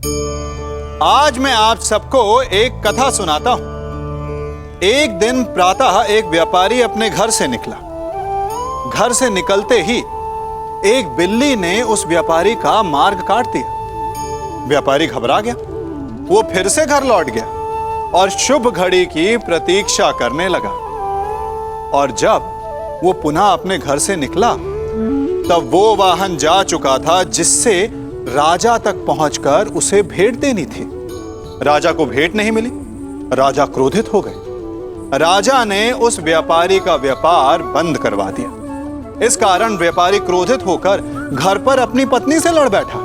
आज मैं आप सबको एक कथा सुनाता हूं। एक दिन प्रातः एक व्यापारी अपने घर से निकला। घर से निकलते ही एक बिल्ली ने उस व्यापारी का मार्ग काट दिया। व्यापारी घबरा गया। वो फिर से घर लौट गया और शुभ घड़ी की प्रतीक्षा करने लगा। और जब वो पुनः अपने घर से निकला तब वो वाहन जा चुका था जिससे राजा तक पहुंचकर उसे भेंट देनी थी। राजा को भेंट नहीं मिली। राजा क्रोधित हो गए। राजा ने उस व्यापारी का व्यापार बंद करवा दिया। इस कारण व्यापारी क्रोधित होकर घर पर अपनी पत्नी से लड़ बैठा।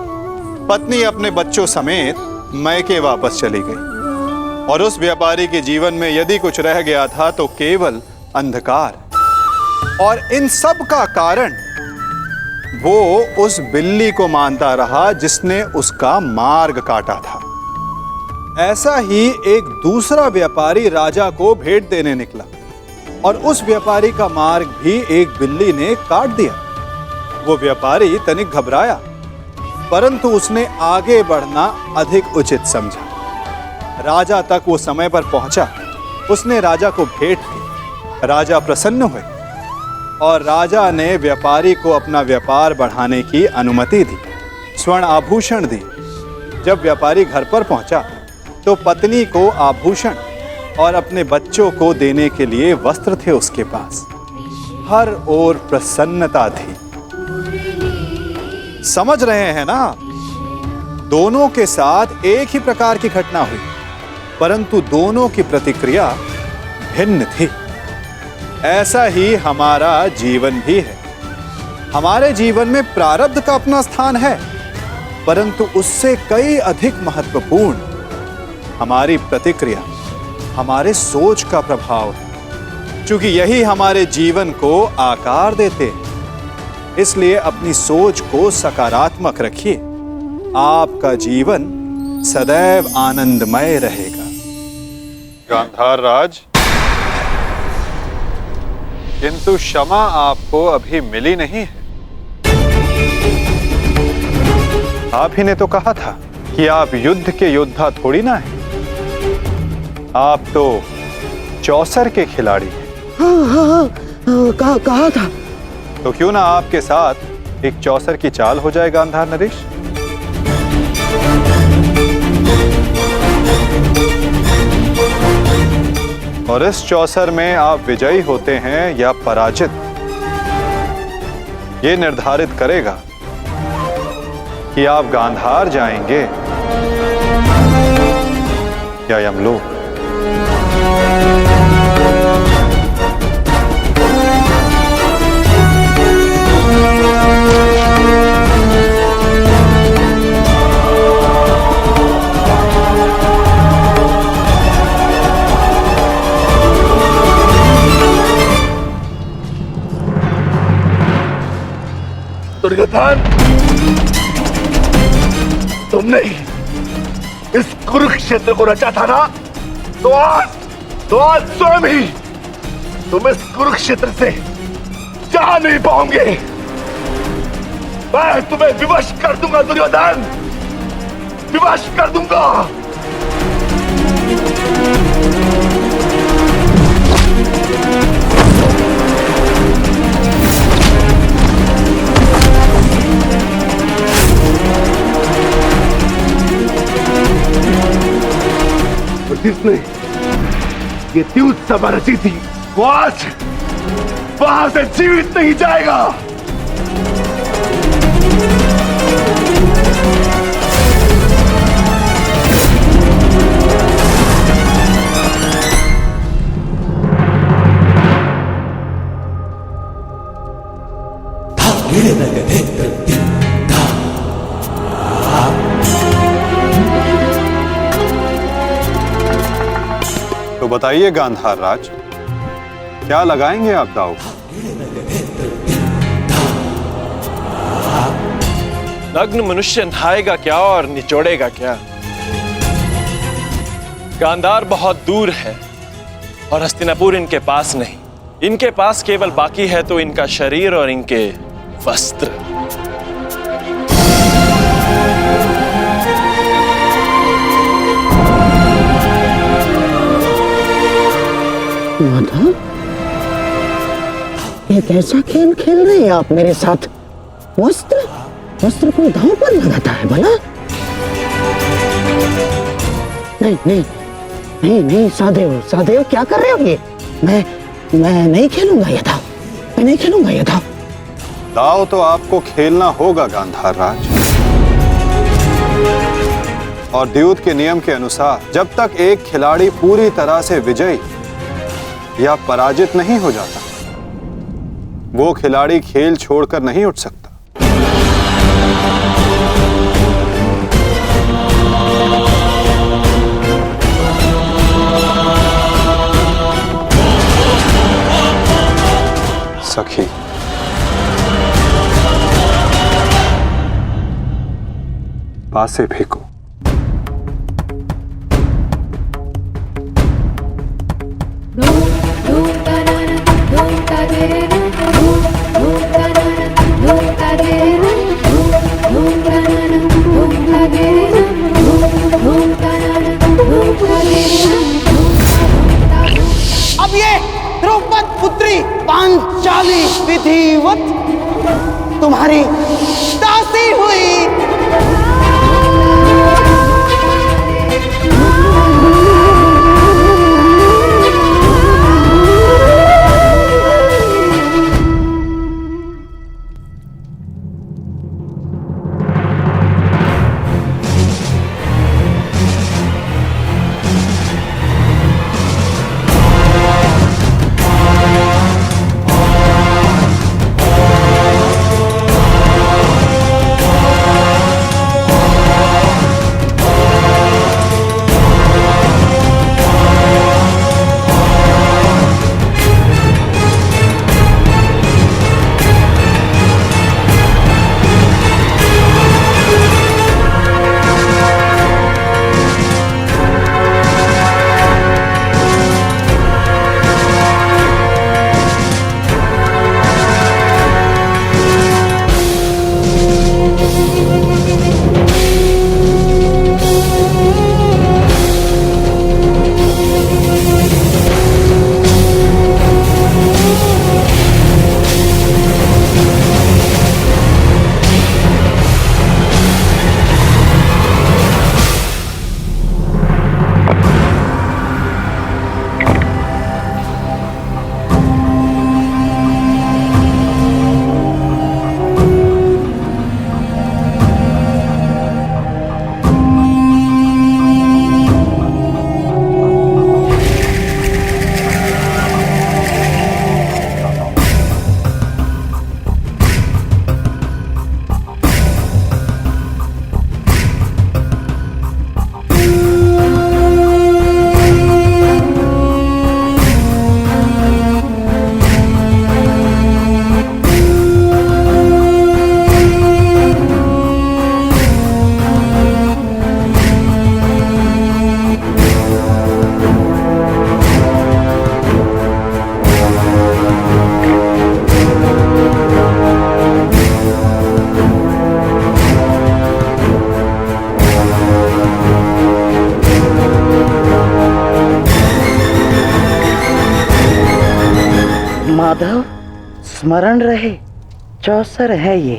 पत्नी अपने बच्चों समेत मैके वापस चली गई और उस व्यापारी के जीवन में यदि कुछ रह गया था तो केवल अंधकार। और इन सब का कारण वो उस बिल्ली को मानता रहा जिसने उसका मार्ग काटा था। ऐसा ही एक दूसरा व्यापारी राजा को भेंट देने निकला और उस व्यापारी का मार्ग भी एक बिल्ली ने काट दिया। वो व्यापारी तनिक घबराया, परंतु उसने आगे बढ़ना अधिक उचित समझा। राजा तक वो समय पर पहुंचा। उसने राजा को भेंट दी। राजा प्रसन्न हुए और राजा ने व्यापारी को अपना व्यापार बढ़ाने की अनुमति दी, स्वर्ण आभूषण दी। जब व्यापारी घर पर पहुंचा तो पत्नी को आभूषण और अपने बच्चों को देने के लिए वस्त्र थे उसके पास। हर ओर प्रसन्नता थी। समझ रहे हैं ना? दोनों के साथ एक ही प्रकार की घटना हुई, परंतु दोनों की प्रतिक्रिया भिन्न थी। ऐसा ही हमारा जीवन भी है। हमारे जीवन में प्रारब्ध का अपना स्थान है, परंतु उससे कई अधिक महत्वपूर्ण हमारी प्रतिक्रिया, हमारे सोच का प्रभाव है, क्योंकि यही हमारे जीवन को आकार देते हैं। इसलिए अपनी सोच को सकारात्मक रखिए। आपका जीवन सदैव आनंदमय रहेगा। गांधार राज, किंतु क्षमा आपको अभी मिली नहीं है। आप ही ने तो कहा था कि आप युद्ध के योद्धा थोड़ी ना हैं। आप तो चौसर के खिलाड़ी हैं। हाँ, कहा था। तो क्यों ना आपके साथ एक चौसर की चाल हो जाए गांधार नरेश? और इस चौसर में आप विजयी होते हैं या पराजित, ये निर्धारित करेगा कि आप गांधार जाएंगे या यमलोक। दुर्योधन, तुमने इस कुरुक्षेत्र को रचा था ना, तो आज स्वयं ही तुम इस कुरुक्षेत्र से जा नहीं पाओगे। मैं तुम्हें विवश कर दूंगा दुर्योधन, विवश कर दूंगा। जिसने ये द्यूत सभा रची थी वो आज वहां से जीवित नहीं जाएगा। तो बताइए गांधार राज, क्या लगाएंगे आप दांव? नग्न मनुष्य नहाएगा क्या और निचोड़ेगा क्या? गांधार बहुत दूर है और हस्तिनापुर इनके पास नहीं। इनके पास केवल बाकी है तो इनका शरीर और इनके वस्त्र। ये कैसा खेल खेल रहे हैं आप मेरे साथ? वस्त्र वस्त्र को दांव पर लगाता है भला? नहीं नहीं नहीं नहीं, सादेव सादेव क्या कर रहे हो ये? मैं नहीं खेलूंगा ये दांव, मैं नहीं खेलूंगा ये दांव। दाव तो आपको खेलना होगा गांधार राज, और द्यूत के नियम के अनुसार जब तक एक खिलाड़ी पूरी तरह से विजयी या पराजित नहीं हो जाता, वो खिलाड़ी खेल छोड़कर नहीं उठ सकता। सखी, पासे फेंको। अब ये द्रौपद पुत्री पांचाली विधिवत तुम्हारी दासी हुई। माधव, स्मरण रहे, चौसर है ये।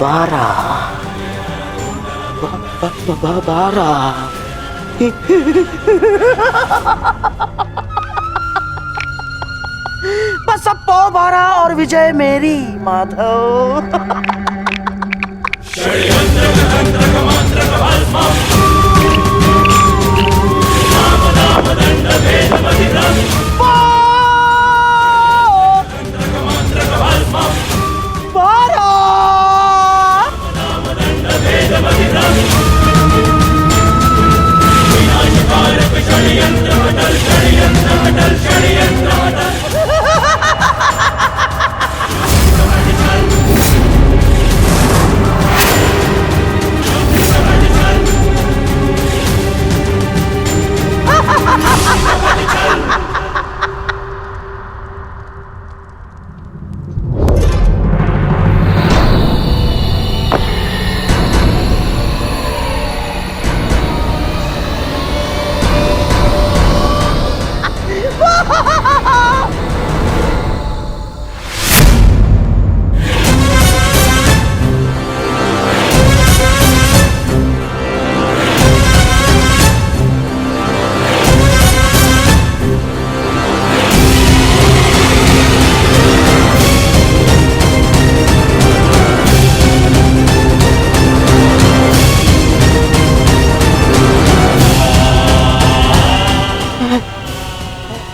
बारह बस अब पौ 12 और विजय मेरी माधव।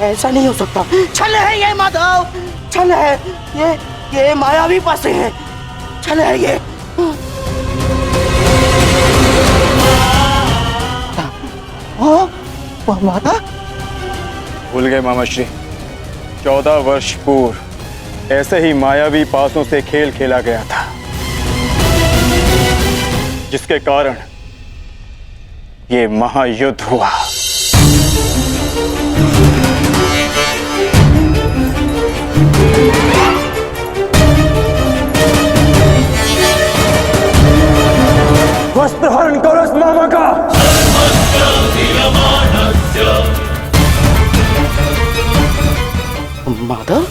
ऐसा नहीं हो सकता। छल है ये माधव, छल है ये मायावी पासे है, छल है ये। माता भूल गए मामा श्री, 14 वर्ष पूर्व ऐसे ही मायावी पासों से खेल खेला गया था, जिसके कारण ये महायुद्ध हुआ। वस्त्र हरण करो इस मामा का। माधव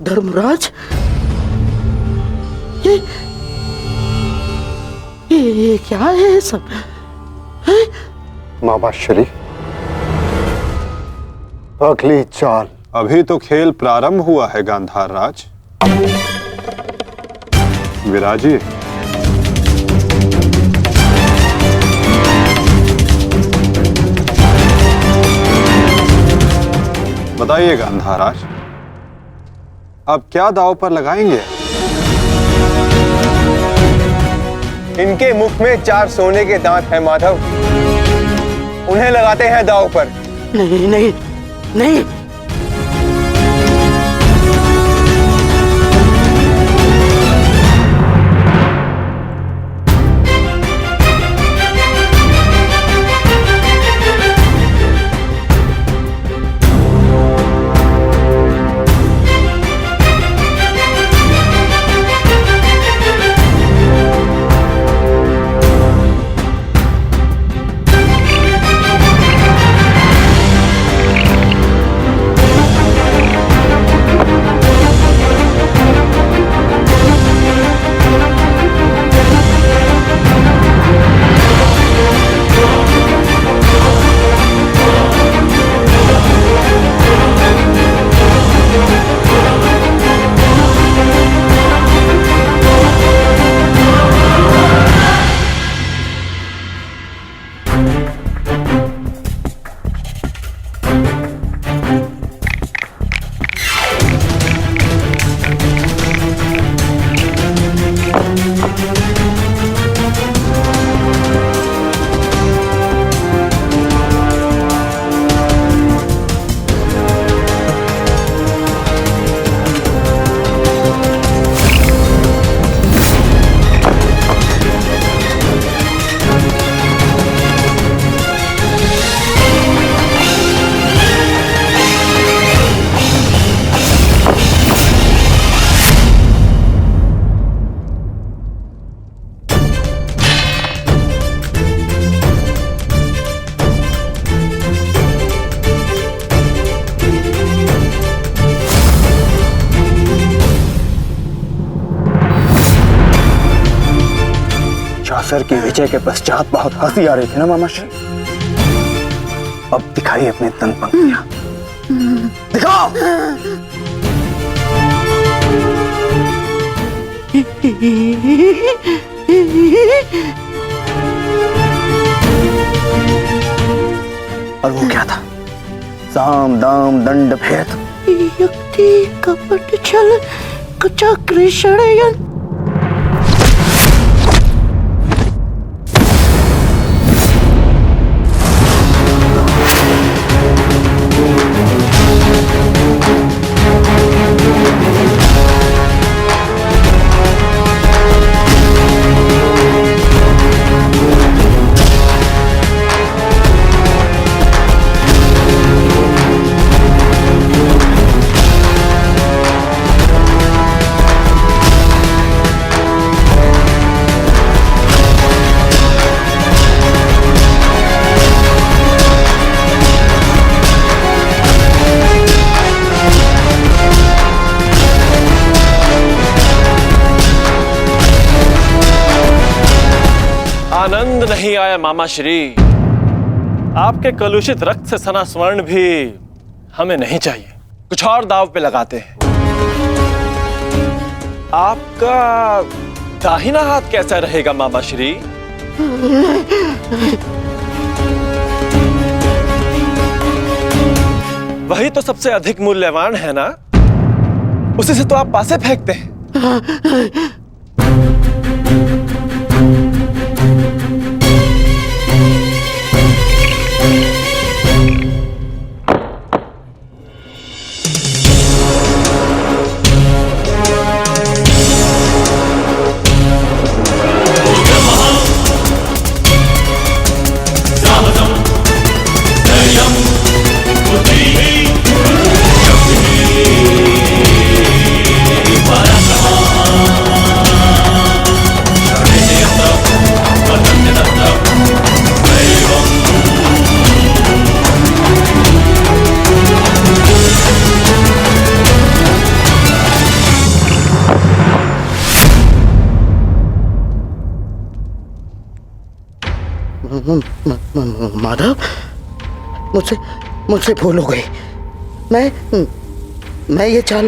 धर्मराज, ये क्या है सब? मामा श्री, अगली चाल। अभी तो खेल प्रारंभ हुआ है गांधार राज। विराजिए। बताइए गांधार राज, अब क्या दांव पर लगाएंगे? इनके मुख में 4 सोने के दांत हैं माधव, उन्हें लगाते हैं दांव पर। नहीं नहीं नहीं, सर की विजय के पश्चात बहुत हंसी आ रही थी ना मामा श्री, अब दिखाई अपने तन पंक्तियां, दिखाओ। और वो क्या था? साम दाम दंड भेद, युक्ति कपट छल चक्र षडयंत्र। आनंद नहीं आया मामा श्री। आपके कलुषित रक्त से सना स्वर्ण भी हमें नहीं चाहिए। कुछ और दाव पे लगाते हैं। आपका दाहिना हाथ कैसा रहेगा मामा श्री? वही तो सबसे अधिक मूल्यवान है ना, उसी से तो आप पासे फेंकते हैं। माधव, मुझसे भूल हो गई। मैं ये चाल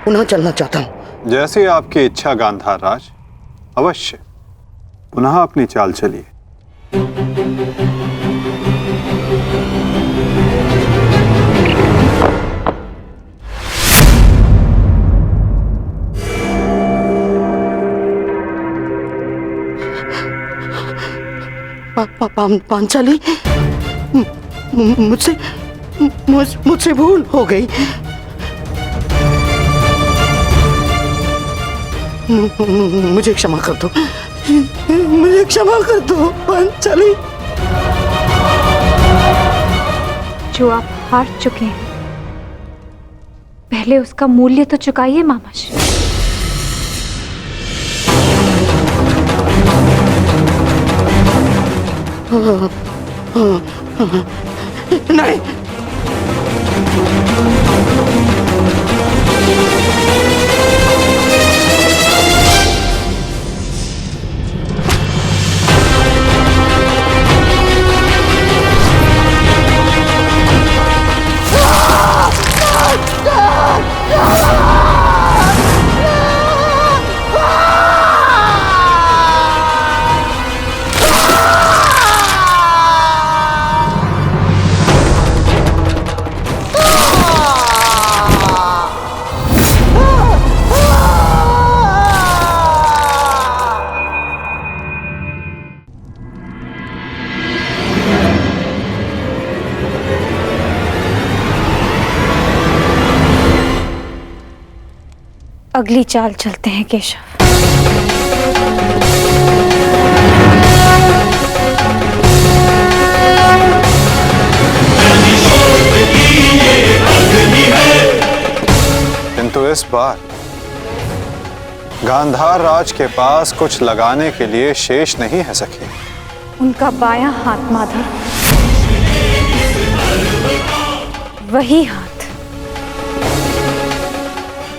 पुनः चलना चाहता हूँ। जैसी आपकी इच्छा गांधार राज, अवश्य पुनः अपनी चाल चलिए। पांचाली, मुझसे भूल हो गई। मुझे क्षमा कर दो, मुझे क्षमा कर दो पांचाली। जो आप हार चुके हैं, पहले उसका मूल्य तो चुकाइए मामाश्री। नहीं, अगली चाल चलते हैं केशव। किंतु इस बार गांधार राज के पास कुछ लगाने के लिए शेष नहीं है सखी। उनका बायां हाथ माधव, वही हाथ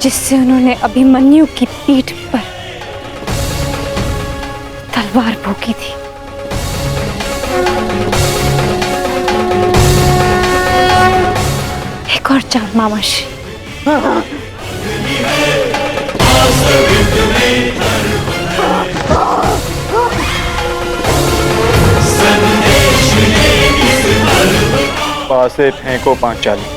जिससे उन्होंने अभिमन्यु की पीठ पर तलवार भोंकी थी। एक और चाल मामाश्री। पासे फेंको पांचाली।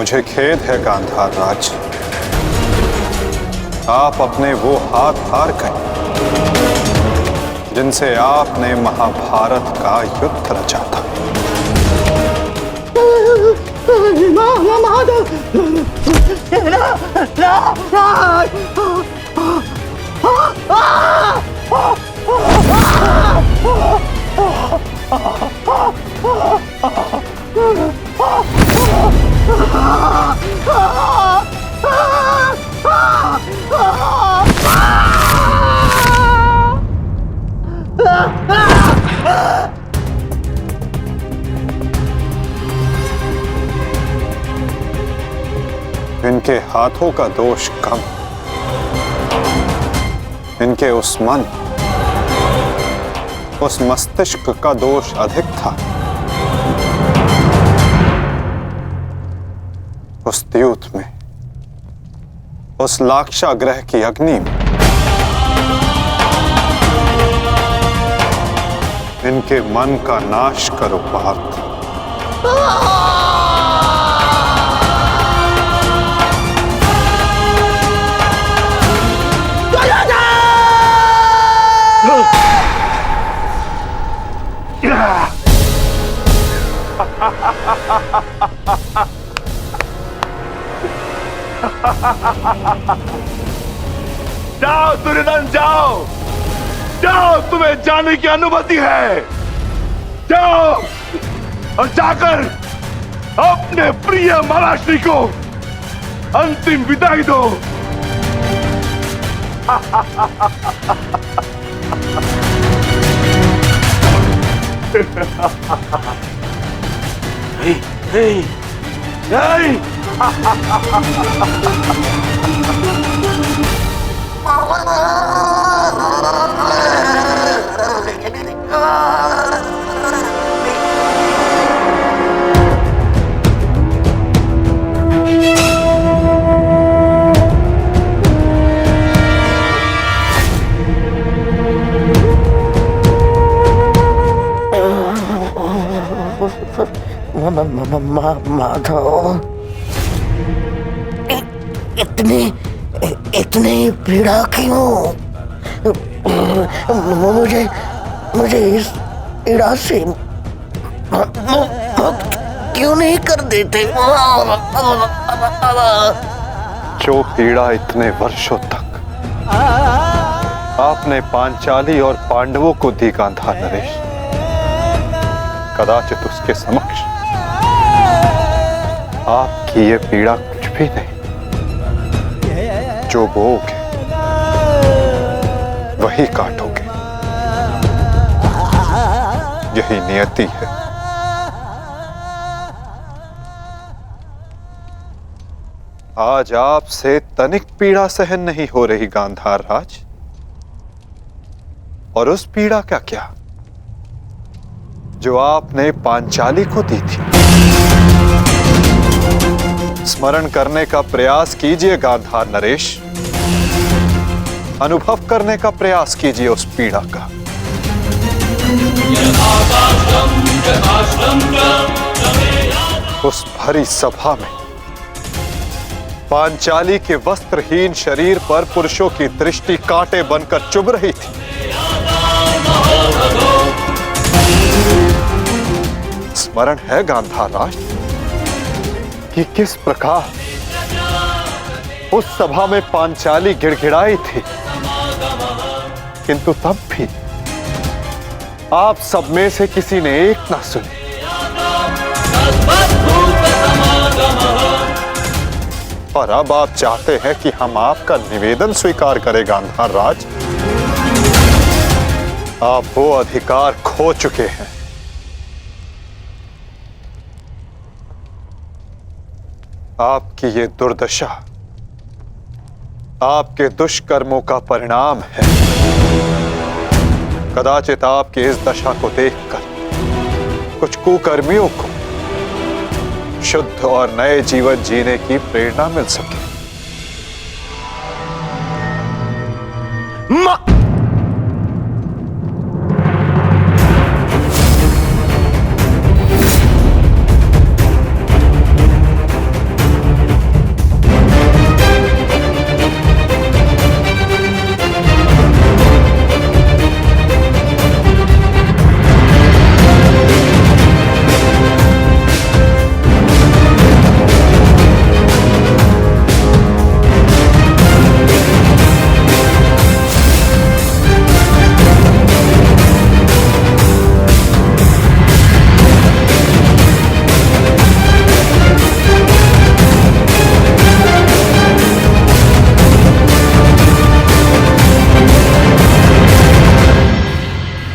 मुझे खेद है गांधार राज, आप अपने वो हाथ हार गए जिनसे आपने महाभारत का युद्ध रचा था। इनके हाथों का दोष कम, इनके उस मन, उस मस्तिष्क का दोष अधिक था। उस द्यूत में, उस लाक्षागृह की अग्नि में इनके मन का नाश करो पार्थ। जाओ दुर्योधन, जाओ जाओ, तुम्हें जाने की अनुमति है। जाओ और जाकर अपने प्रिय महाराष्ट्री को अंतिम विदाई दो। नहीं, नहीं। माधव, इतनी पीड़ा क्यों? मुझे इस पीड़ा से क्यों नहीं कर देते? जो पीड़ा इतने वर्षों तक आपने पांचाली और पांडवों को दी गांधार नरेश, कदाचित उसके समक्ष आपकी ये पीड़ा कुछ भी नहीं। जो बोओगे वही काटोगे, यही नियति है। आज आपसे तनिक पीड़ा सहन नहीं हो रही गांधार राज, और उस पीड़ा का क्या जो आपने पांचाली को दी थी। स्मरण करने का प्रयास कीजिए गांधार नरेश, अनुभव करने का प्रयास कीजिए उस पीड़ा का। उस भरी सभा में पांचाली के वस्त्रहीन शरीर पर पुरुषों की दृष्टि कांटे बनकर चुभ रही थी। स्मरण है गांधार राज कि किस प्रकार उस सभा में पांचाली गिड़गिड़ाई थी, किंतु तब भी आप सब में से किसी ने एक ना सुनी। और अब आप चाहते हैं कि हम आपका निवेदन स्वीकार करें गांधार राज। आप वो अधिकार खो चुके हैं। आपकी ये दुर्दशा आपके दुष्कर्मों का परिणाम है। कदाचित आपकी इस दशा को देखकर कुछ कुकर्मियों को शुद्ध और नए जीवन जीने की प्रेरणा मिल सके।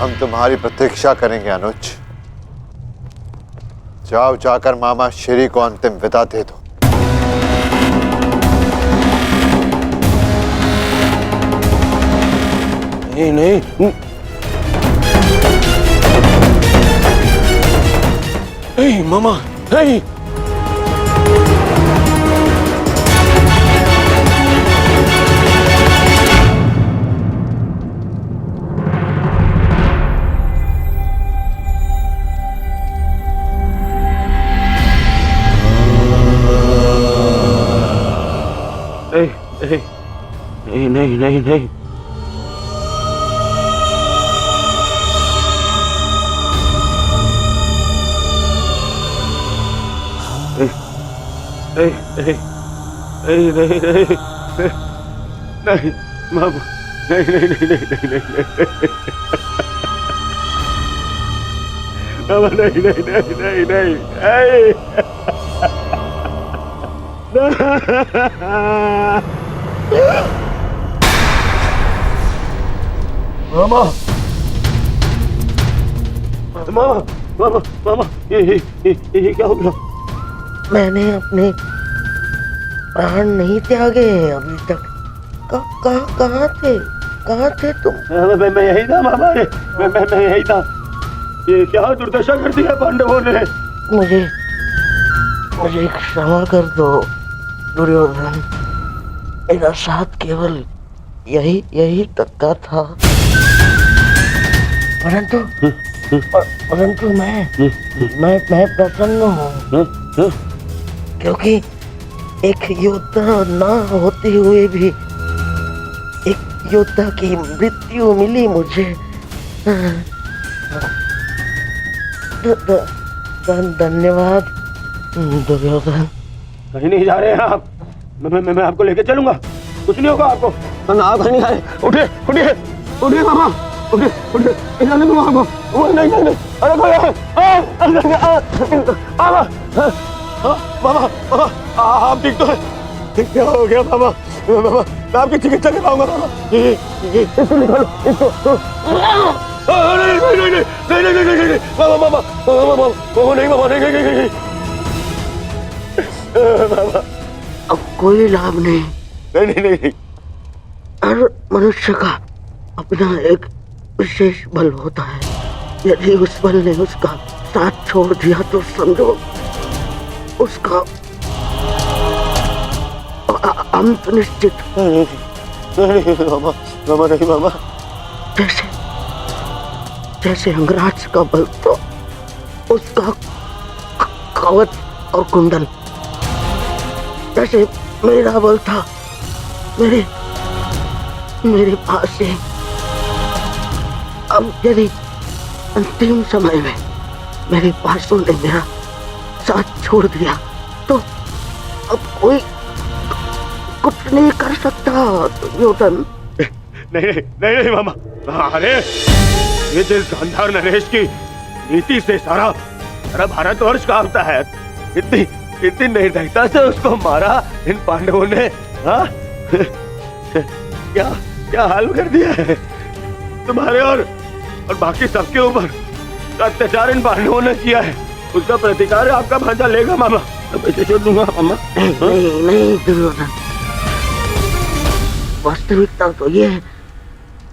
हम तुम्हारी प्रतीक्षा करेंगे अनुज। जाओ, जाकर मामा श्री को अंतिम विदा दे दो। नहीं नहीं, नहीं मामा, नहीं। नहीं नहीं नहीं नहीं, नहीं नहीं नहीं नहीं मामा, नहीं नहीं नहीं नहीं नहीं मामा, नहीं नहीं नहीं नहीं नहीं मामा, मामा, मामा, मामा, ये क्या हो गया? मैंने अपने प्राण नहीं त्यागे हैं अभी तक। कहाँ थे तुम? मैं यही था मामा, मैं यही था। ये क्या दुर्दशा कर दिया पांडवों ने? मुझे क्षमा कर दो दुर्योधन। मेरा साथ केवल यही तक का था, परंतु मैं प्रसन्न हूँ, क्योंकि एक योद्धा ना होते हुए भी एक योद्धा की मृत्यु मिली मुझे। धन्यवाद दुर्योधन। कहीं नहीं जा रहे हैं आप? मैं आपको लेके चलूंगा, कुछ नहीं होगा आपको। आप कहीं नहीं जा रहे। उठिए उठिए उठिए मामा, उठिए जाने दो आपको। नहीं नहीं नहीं, अरे मामा, आप ठीक तो है? क्या हो गया मामा? मामा, मैं आपकी चिकित्सा करवाऊंगा मामा। इसको निकालो, इसको। नहीं नहीं नहीं नहीं नहीं नहीं नहीं, मामा मामा मामा, नहीं मामा, नहीं नहीं नहीं मामा, अब कोई लाभ नहीं। नहीं नहीं नहीं। हर मनुष्य का अपना एक विशेष बल होता है। यदि उस बल ने उसका साथ छोड़ दिया तो समझो उसका अंत निश्चित। नहीं मामा, मामा नहीं मामा। जैसे अंगराज का बल तो उसका कवच और कुंडल, जैसे मेरा बल था मेरे पास से। अब यदि अंतिम समय में मेरे पासों ने मेरा साथ छोड़ दिया तो अब कोई कुछ नहीं कर सकता दुर्योधन। नहीं नहीं नहीं मामा, अरे ये जिस गांधार नरेश की नीति से सारा भारतवर्ष कांपता है, इतनी निर्दयता से उसको मारा इन पांडवों ने। हाँ क्या हाल कर दिया है तुम्हारे और बाकी सबके ऊपर। अत्याचार इन पांडवों ने किया है, उसका प्रतिकार आपका भांजा लेगा मामा। मैं छोड़ दूंगा मामा। नहीं दुर्योधन, वास्तविकता तो ये है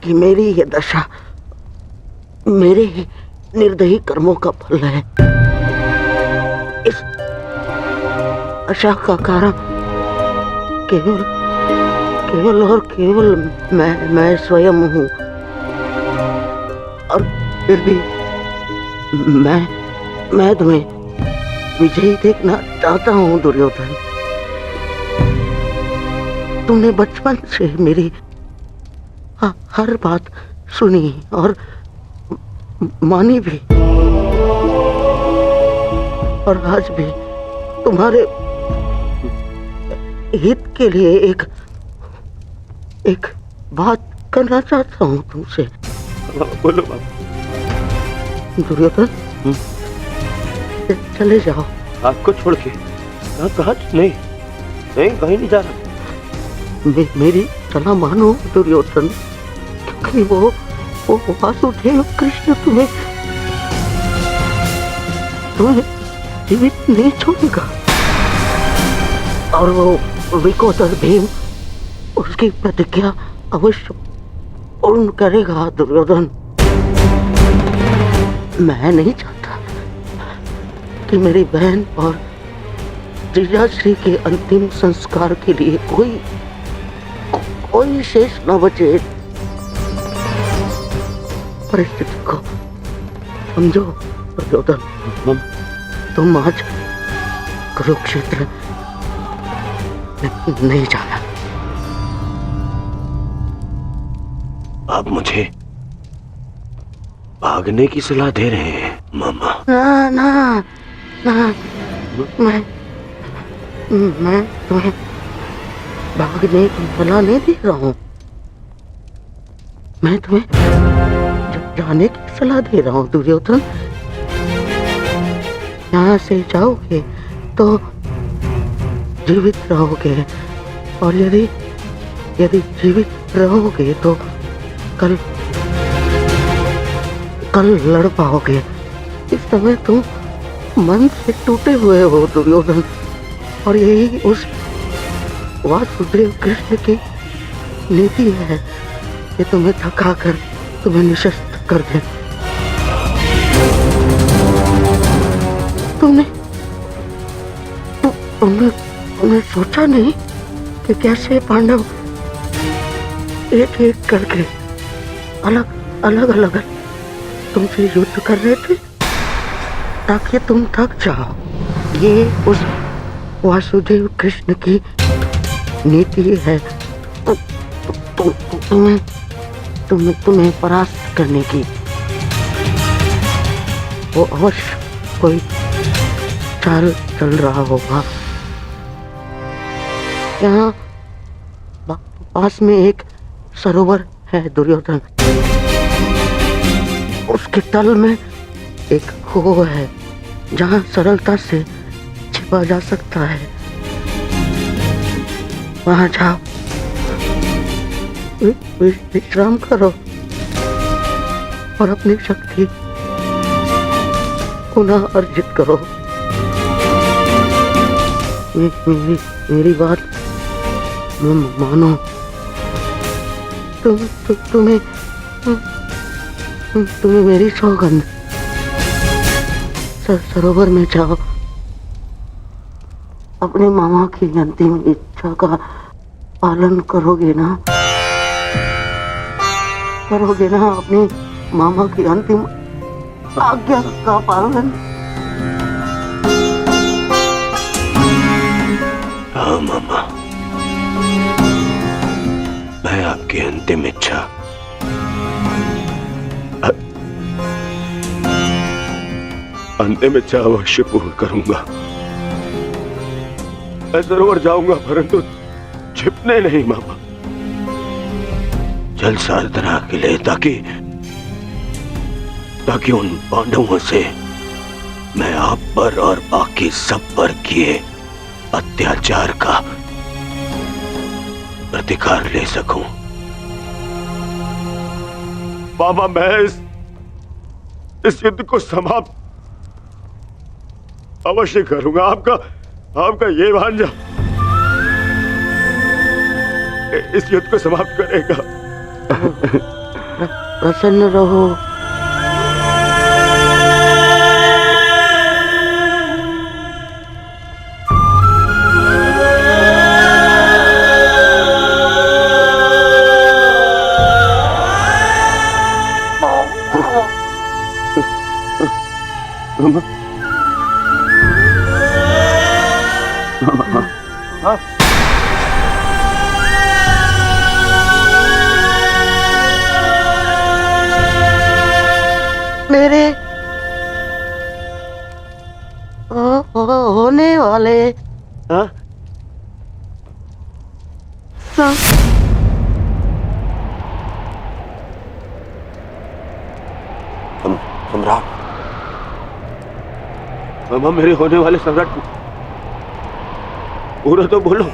कि मेरी ये दशा मेरे ही निर्दयी कर्मों का फल है। इस आशा का कारण केवल और केवल मैं स्वयं हूँ। और फिर भी मैं तुम्हें विजयी देखना चाहता हूँ दुर्योधन। तुमने बचपन से मेरी हर बात सुनी और मानी भी, और आज भी तुम्हारे हित के लिए एक बात करना चाहता हूँ तुमसे। बोलो बाबा। दुर्योधन, चले जाओ। आपको छोड़ के? कहाँ? नहीं कहीं नहीं जा रहा। मेरी सलाह मानो दुर्योधन, क्योंकि वो वो वासुदेव कृष्ण तुम्हें जीवित नहीं छोड़ेगा, और वो विकोदर भीम उसकी प्रतिज्ञा अवश्य पूर्ण करेगा। दुर्योधन, मैं नहीं चाहता कि मेरी बहन और जीजाश्री के अंतिम संस्कार के लिए कोई शेष न बचे। परिस्थिति को समझो दुर्योधन, तुम आज कुरुक्षेत्र नहीं जाना। आप मुझे भागने की सलाह दे रहे हैं मामा? ना ना ना, मैं तुम्हें भागने की सलाह नहीं दे रहा हूँ, मैं तुम्हें जाने की सलाह दे रहा हूँ। दुर्योधन, यहाँ से जाओगे तो जीवित रहोगे, और यदि जीवित रहोगे तो कल लड़ पाओगे। इस समय तुम मन से टूटे हुए हो दुर्योधन, और यही उस वासुदेव कृष्ण की नीति है कि तुम्हें थकाकर तुम्हें निशस्त्र कर दे। तुमने सोचा नहीं कि कैसे पांडव एक एक करके अलग तुमसे युद्ध कर रहे थे ताकि तुम थक जाओ। ये उस वासुदेव कृष्ण की नीति है तुम्हें परास्त करने की। वो अवश्य कोई चाल चल रहा होगा। यहाँ पास में एक सरोवर है दुर्योधन, उसके तल में एक कुआं है जहाँ सरलता से छिपा जा सकता है। वहाँ जाओ, विश्राम करो और अपनी शक्ति पुनः अर्जित करो। मेरी बात मानो। तुम्हें मेरी सौगंध। सरोवर में जाओ, अपने मामा की अंतिम इच्छा का पालन करोगे ना? अपने मामा की अंतिम आज्ञा का पालन। हाँ मामा, मैं आपकी अंतिम इच्छा अवश्य पूर्ण करूंगा। मैं सरोवर जाऊंगा, परंतु छिपने नहीं मामा, जल साधना के लिए, ताकि उन पांडवों से मैं आप पर और बाकी सब पर किए अत्याचार का प्रतिकार ले सकूं। मामा, मैं इस युद्ध को समाप्त अवश्य करूंगा। आपका ये भांजा इस युद्ध को समाप्त करेगा। प्रसन्न रहो। मेरे होने वाले सम्राट, मामा, मेरे होने वाले सम्राट पूरा तो बोलो।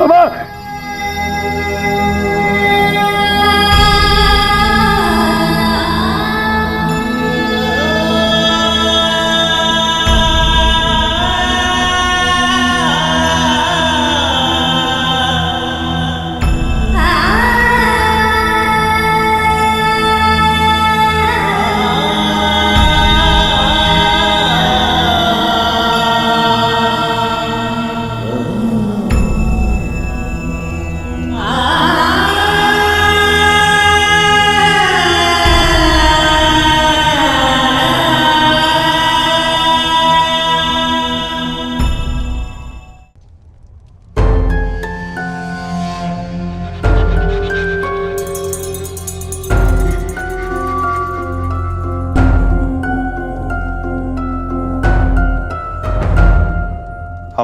मामा,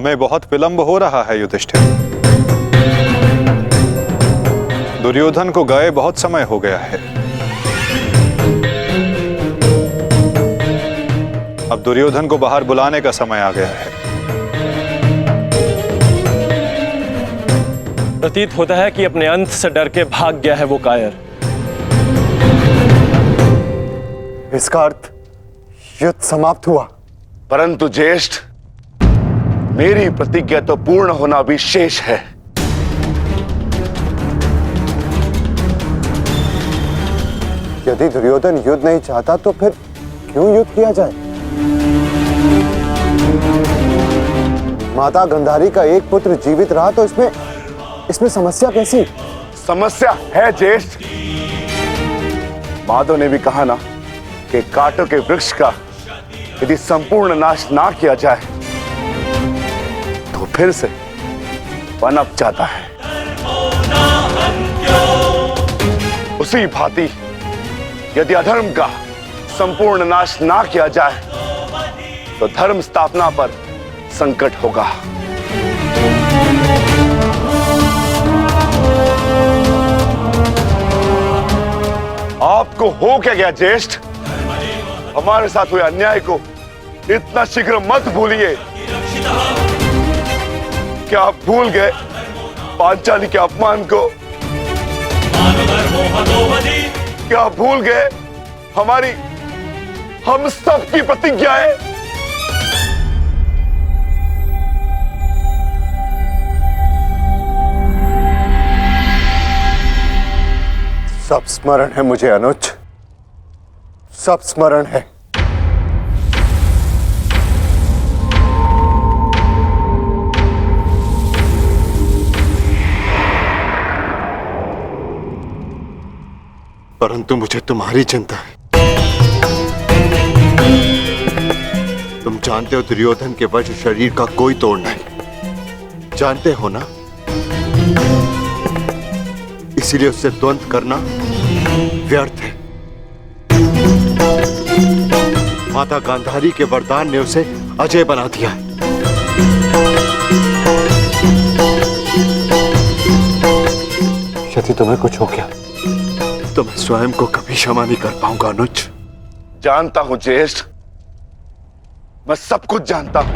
हमें बहुत विलंब हो रहा है युधिष्ठिर। दुर्योधन को गए बहुत समय हो गया है। अब दुर्योधन को बाहर बुलाने का समय आ गया है। प्रतीत होता है कि अपने अंत से डर के भाग गया है वो कायर। इसका अर्थ युद्ध समाप्त हुआ। परंतु ज्येष्ठ, मेरी प्रतिज्ञा तो पूर्ण होना भी शेष है। यदि दुर्योधन युद्ध नहीं चाहता तो फिर क्यों युद्ध किया जाए? माता गांधारी का एक पुत्र जीवित रहा तो इसमें समस्या कैसी? समस्या है ज्येष्ठ। माधव ने भी कहा ना कि कांटों के वृक्ष का यदि संपूर्ण नाश ना किया जाए तो फिर से पनप जाता है। उसी भांति यदि अधर्म का संपूर्ण नाश ना किया जाए तो धर्म स्थापना पर संकट होगा। आपको हो क्या गया ज्येष्ठ? हमारे साथ हुए अन्याय को इतना शीघ्र मत भूलिए। क्या आप भूल गए पांचाली के अपमान को? क्या भूल गए हम सब की प्रतिज्ञाएं? सब स्मरण है मुझे अनुज, सब स्मरण है। परंतु मुझे तुम्हारी चिंता है। तुम जानते हो दुर्योधन के वज्र शरीर का कोई तोड़ नहीं, जानते हो ना? इसीलिए उससे द्वंद्व करना व्यर्थ है। माता गांधारी के वरदान ने उसे अजय बना दिया है। यदि तुम्हें कुछ हो गया तो मैं स्वयं को कभी क्षमा नहीं कर पाऊंगा अनुज। जानता हूं ज्येष्ठ, मैं सब कुछ जानता हूं,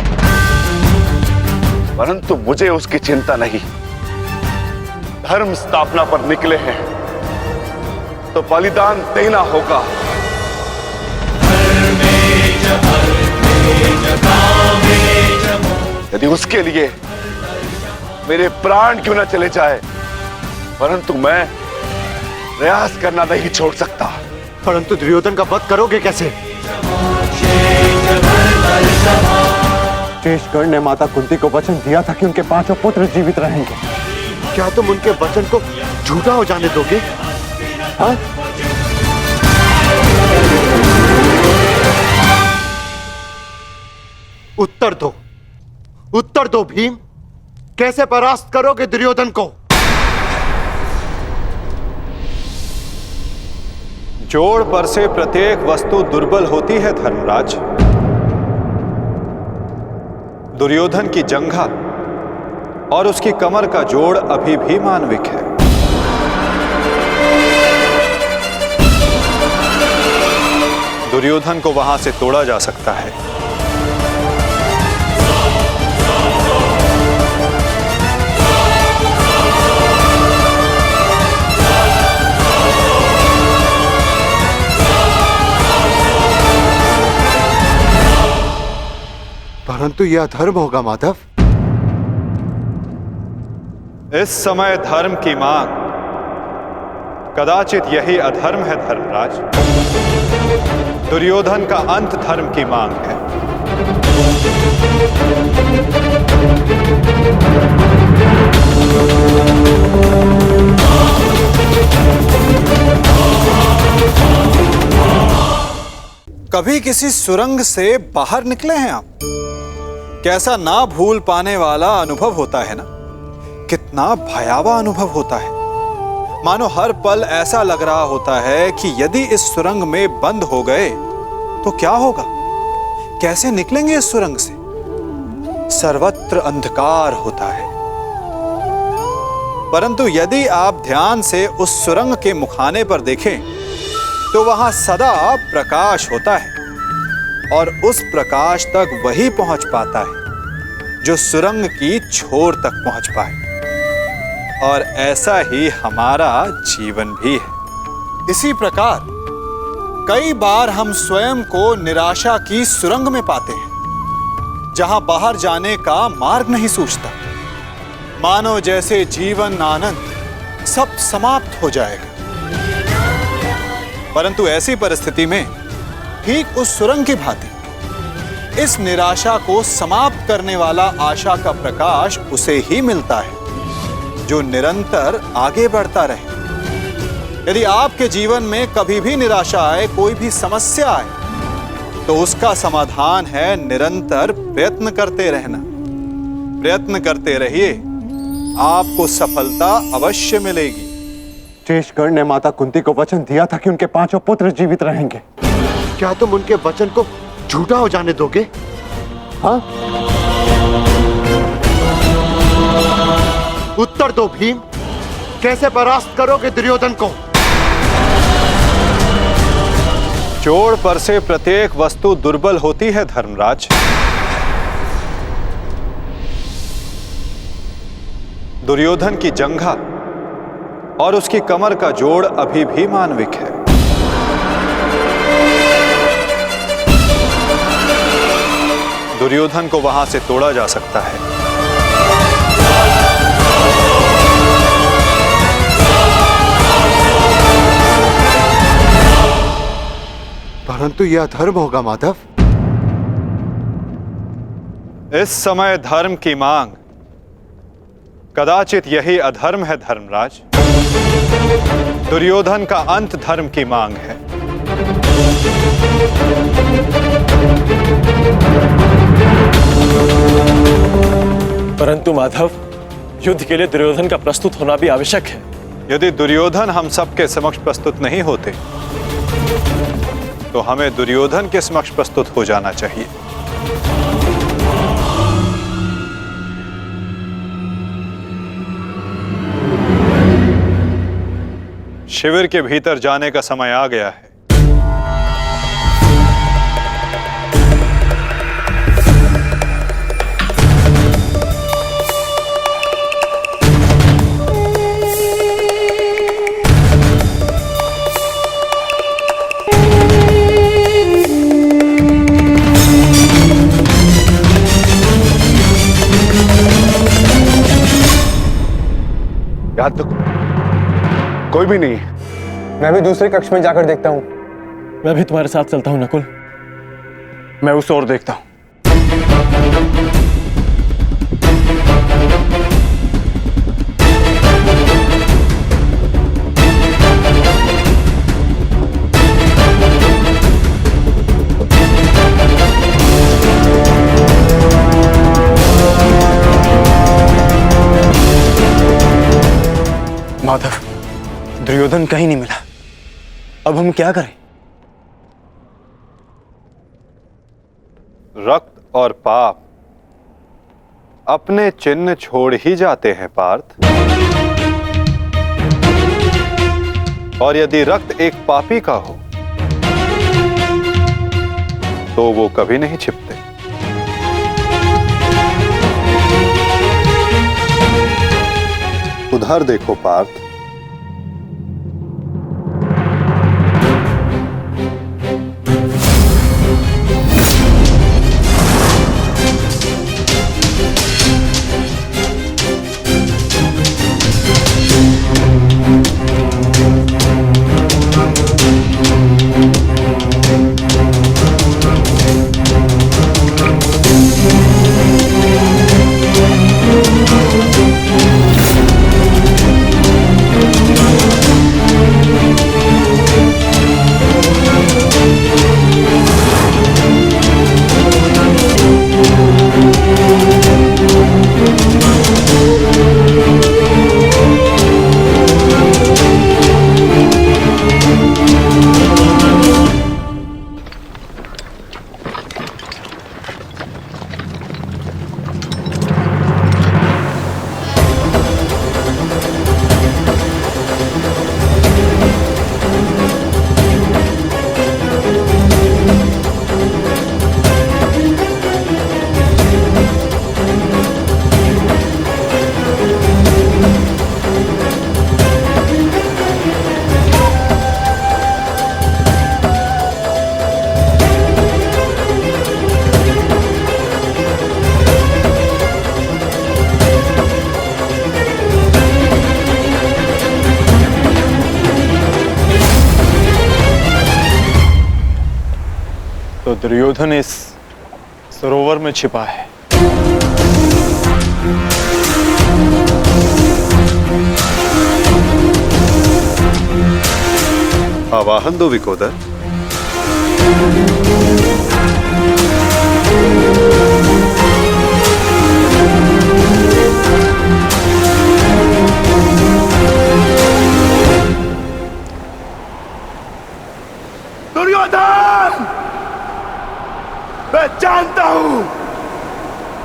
परंतु मुझे उसकी चिंता नहीं। धर्म स्थापना पर निकले हैं तो बलिदान देना होगा। यदि उसके लिए मेरे प्राण क्यों न चले जाए, परंतु मैं प्रयास करना नहीं छोड़ सकता। परंतु दुर्योधन का वध करोगे कैसे? शेषगढ़ ने माता कुंती को वचन दिया था कि उनके 5 पुत्र जीवित रहेंगे। क्या तुम उनके वचन को झूठा हो जाने दोगे? हाँ? उत्तर दो भीम, कैसे परास्त करोगे दुर्योधन को? जोड़ पर से प्रत्येक वस्तु दुर्बल होती है धर्मराज। दुर्योधन की जंघा और उसकी कमर का जोड़ अभी भी मानविक है। दुर्योधन को वहां से तोड़ा जा सकता है। परंतु यह अधर्म होगा माधव। इस समय धर्म की मांग कदाचित यही अधर्म है धर्मराज। दुर्योधन का अंत धर्म की मांग है। कभी किसी सुरंग से बाहर निकले हैं आप? कैसा ना भूल पाने वाला अनुभव होता है ना, कितना भयावह अनुभव होता है। मानो हर पल ऐसा लग रहा होता है कि यदि इस सुरंग में बंद हो गए तो क्या होगा, कैसे निकलेंगे इस सुरंग से। सर्वत्र अंधकार होता है। परंतु यदि आप ध्यान से उस सुरंग के मुखाने पर देखें तो वहां सदा प्रकाश होता है और उस प्रकाश तक वही पहुंच पाता है जो सुरंग की छोर तक पहुंच पाए। और ऐसा ही हमारा जीवन भी है। इसी प्रकार कई बार हम स्वयं को निराशा की सुरंग में पाते हैं जहां बाहर जाने का मार्ग नहीं सूझता, मानो जैसे जीवन आनंद सब समाप्त हो जाएगा। परंतु ऐसी परिस्थिति में ठीक उस सुरंग की भांति इस निराशा को समाप्त करने वाला आशा का प्रकाश उसे ही मिलता है जो निरंतर आगे बढ़ता रहे। यदि आपके जीवन में कभी भी निराशा आए, कोई भी समस्या आए, तो उसका समाधान है निरंतर प्रयत्न करते रहना। प्रयत्न करते रहिए, आपको सफलता अवश्य मिलेगी। शेषगढ़ ने माता कुंती को वचन दिया था कि उनके 5 पुत्र जीवित रहेंगे। क्या तुम उनके वचन को झूठा हो जाने दोगे? हाँ? उत्तर दो भीम, कैसे परास्त करोगे दुर्योधन को? जोड़ पर से प्रत्येक वस्तु दुर्बल होती है धर्मराज। दुर्योधन की जंघा और उसकी कमर का जोड़ अभी भी मानविक है। दुर्योधन को वहां से तोड़ा जा सकता है। परंतु यह अधर्म होगा माधव। इस समय धर्म की मांग कदाचित यही अधर्म है धर्मराज। दुर्योधन का अंत धर्म की मांग है। परंतु माधव, युद्ध के लिए दुर्योधन का प्रस्तुत होना भी आवश्यक है। यदि दुर्योधन हम सबके समक्ष प्रस्तुत नहीं होते तो हमें दुर्योधन के समक्ष प्रस्तुत हो जाना चाहिए। शिविर के भीतर जाने का समय आ गया है। याद तो कोई भी नहीं है। मैं भी दूसरे कक्ष में जाकर देखता हूँ। मैं भी तुम्हारे साथ चलता हूँ नकुल। मैं उस ओर देखता हूँ। माधव, दुर्योधन कहीं नहीं मिला। अब हम क्या करें? रक्त और पाप अपने चिन्ह छोड़ ही जाते हैं पार्थ। और यदि रक्त एक पापी का हो तो वो कभी नहीं छिपते। उधर देखो पार्थ। दुर्योधन इस सरोवर में छिपा है। आवाहन दो विकोदर। दुर्योधन, मैं जानता हूं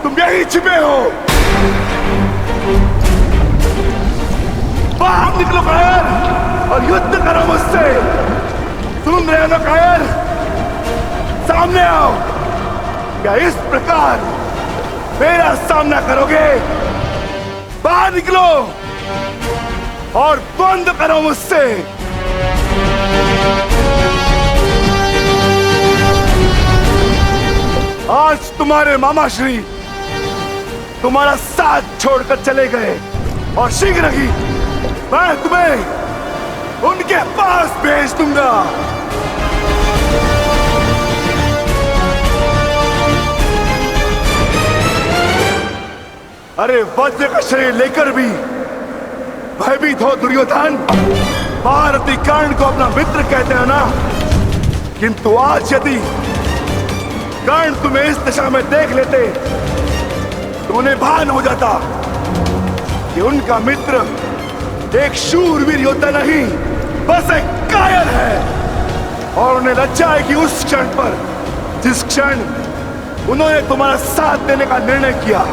तुम यहीं छिपे हो। बाहर निकलो कायर और युद्ध करो मुझसे। सुन रहे हो ना कायर? सामने आओ। क्या इस प्रकार मेरा सामना करोगे? बाहर निकलो और बंद करो मुझसे। आज तुम्हारे मामा श्री तुम्हारा साथ छोड़कर चले गए और शीघ्र ही मैं तुम्हें उनके पास भेज दूंगा। अरे वज्र का शरीर लेकर भी भयभीत हो दुर्योधन। महारथी कर्ण को अपना मित्र कहते हैं ना, किंतु आज यदि कर्ण तुम्हें इस दशा में देख लेते तो उन्हें भान हो जाता कि उनका मित्र एक शूरवीर योद्धा नहीं, बस एक कायर है। और उन्हें लज्जा आएगी उस क्षण पर जिस क्षण उन्होंने तुम्हारा साथ देने का निर्णय किया।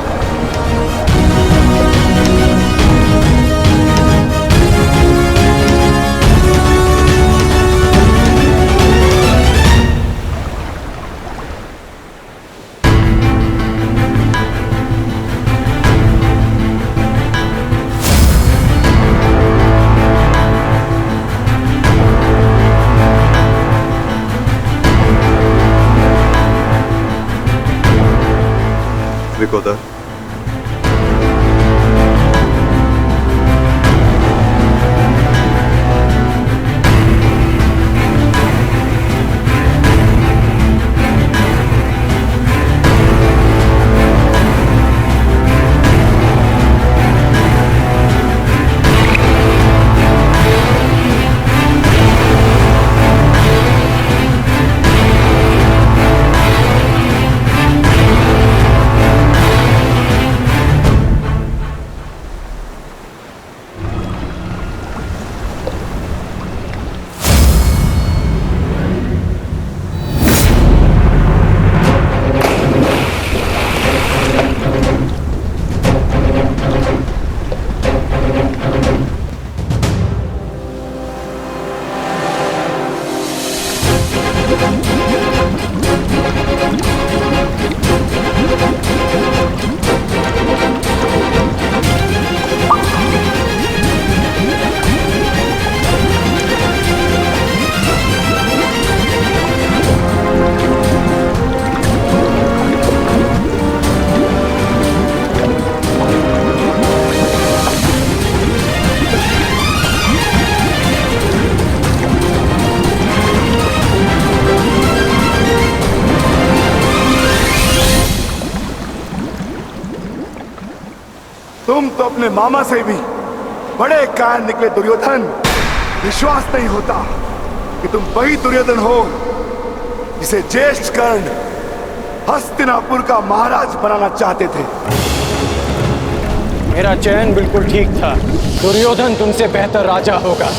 विकोदर, तुम तो अपने मामा से भी बड़े कायर निकले दुर्योधन। विश्वास नहीं होता कि तुम वही दुर्योधन हो जिसे ज्येष्ठ कर्ण हस्तिनापुर का महाराज बनाना चाहते थे। मेरा चयन बिल्कुल ठीक था। दुर्योधन तुमसे बेहतर राजा होगा।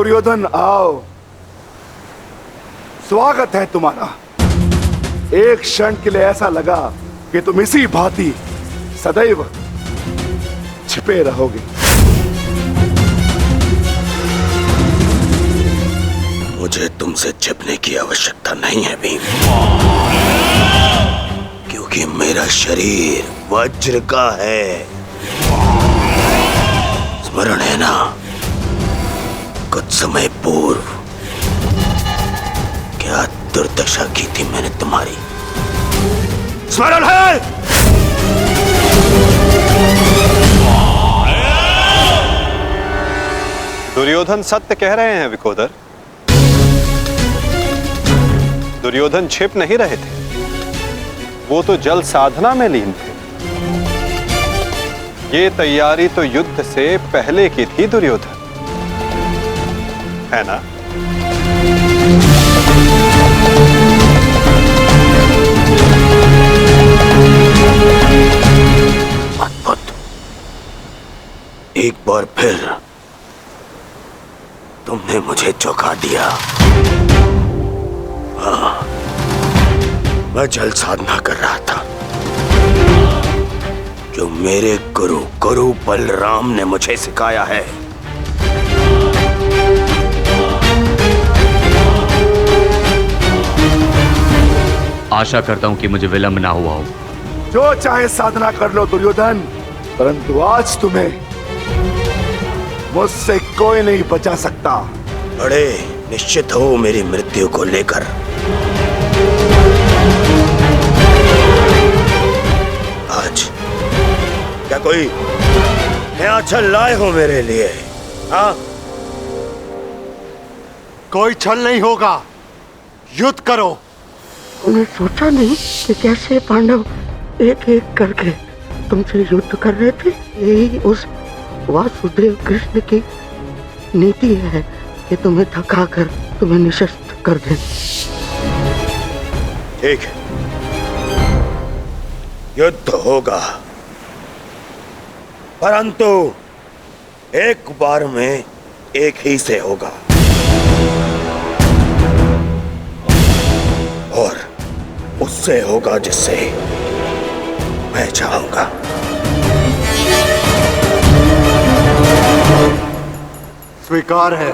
दुर्योधन आओ, स्वागत है तुम्हारा। एक क्षण के लिए ऐसा लगा कि तुम इसी भांति सदैव छिपे रहोगे। मुझे तुमसे छिपने की आवश्यकता नहीं है भीम, क्योंकि मेरा शरीर वज्र का है। स्मरण है ना, कुछ समय पूर्व क्या दुर्दशा की थी मैंने तुम्हारी? स्मरण है? दुर्योधन सत्य कह रहे हैं विकोदर। दुर्योधन छिप नहीं रहे थे, वो तो जल साधना में लीन थे। ये तैयारी तो युद्ध से पहले की थी दुर्योधन, है ना? अद्भुत, एक बार फिर तुमने मुझे चौंका दिया। हाँ, मैं जल साधना कर रहा था जो मेरे गुरु बलराम ने मुझे सिखाया है। आशा करता हूं कि मुझे विलंब ना हुआ हो। जो चाहे साधना कर लो दुर्योधन, परंतु आज तुम्हें मुझसे कोई नहीं बचा सकता। बड़े निश्चित हो मेरी मृत्यु को लेकर। आज क्या कोई नया छल लाए हो मेरे लिए? हाँ, कोई छल नहीं होगा, युद्ध करो। उन्हें सोचा नहीं कि कैसे पांडव एक एक करके तुमसे युद्ध कर रहे थे। यही उस वासुदेव कृष्ण की नीति है कि तुम्हें थकाकर तुम्हें निशस्त्र कर दे। ठीक है, युद्ध होगा, परंतु एक बार में एक ही से होगा, और उससे होगा जिससे मैं चाहूंगा। स्वीकार है।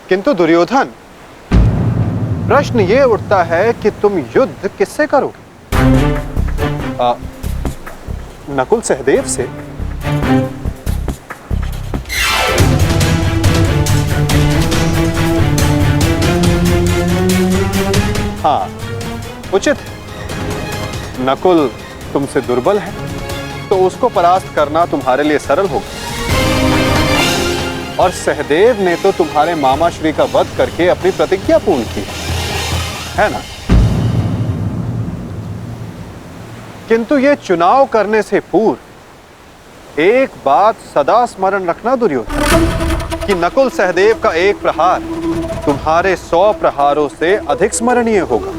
किंतु दुर्योधन, प्रश्न ये उठता है कि तुम युद्ध किससे करोगे? नकुल सहदेव से? हाँ, उचित है। नकुल तुमसे दुर्बल है, तो उसको परास्त करना तुम्हारे लिए सरल होगा। और सहदेव ने तो तुम्हारे मामा श्री का वध करके अपनी प्रतिज्ञा पूर्ण की है ना? किंतु ये चुनाव करने से पूर्व एक बात सदा स्मरण रखना दुर्योधन, कि नकुल सहदेव का एक प्रहार तुम्हारे 100 प्रहारों से अधिक स्मरणीय होगा,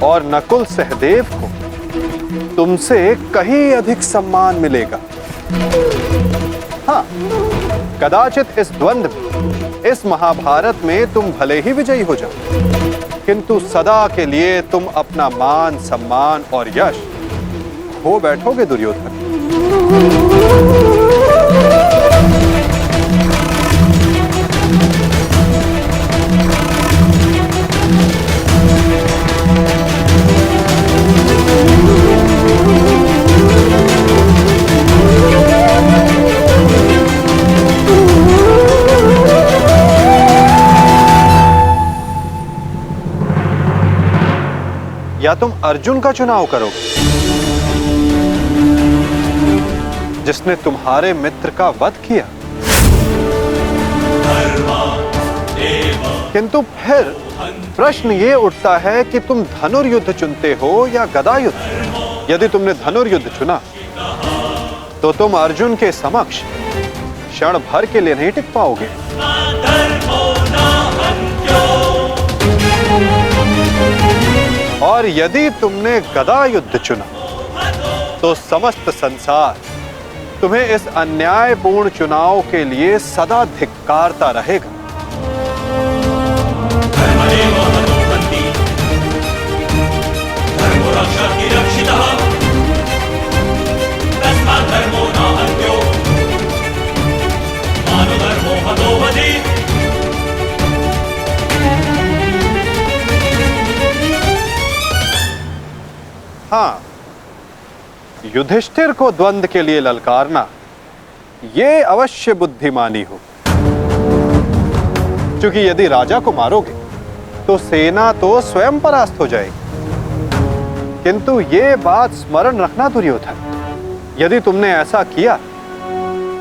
और नकुल सहदेव को तुमसे कहीं अधिक सम्मान मिलेगा। हाँ, कदाचित इस द्वंद्व में, इस महाभारत में तुम भले ही विजयी हो जाओ, किंतु सदा के लिए तुम अपना मान, सम्मान और यश खो बैठोगे दुर्योधन। या तुम अर्जुन का चुनाव करोगे, जिसने तुम्हारे मित्र का वध किया। किंतु फिर प्रश्न ये उठता है कि तुम धनुर्युद्ध चुनते हो या गदा युद्ध। यदि तुमने धनुर्युद्ध चुना तो तुम अर्जुन के समक्ष क्षण भर के लिए नहीं टिक पाओगे। और यदि तुमने गदा युद्ध चुना तो समस्त संसार तुम्हें इस अन्यायपूर्ण चुनाव के लिए सदा धिक्कारता रहेगा। हाँ, युधिष्ठिर को द्वंद्व के लिए ललकारना ये अवश्य बुद्धिमानी हो, क्योंकि यदि राजा को मारोगे तो सेना तो स्वयं परास्त हो जाएगी। किंतु ये बात स्मरण रखना दुर्योधन, यदि तुमने ऐसा किया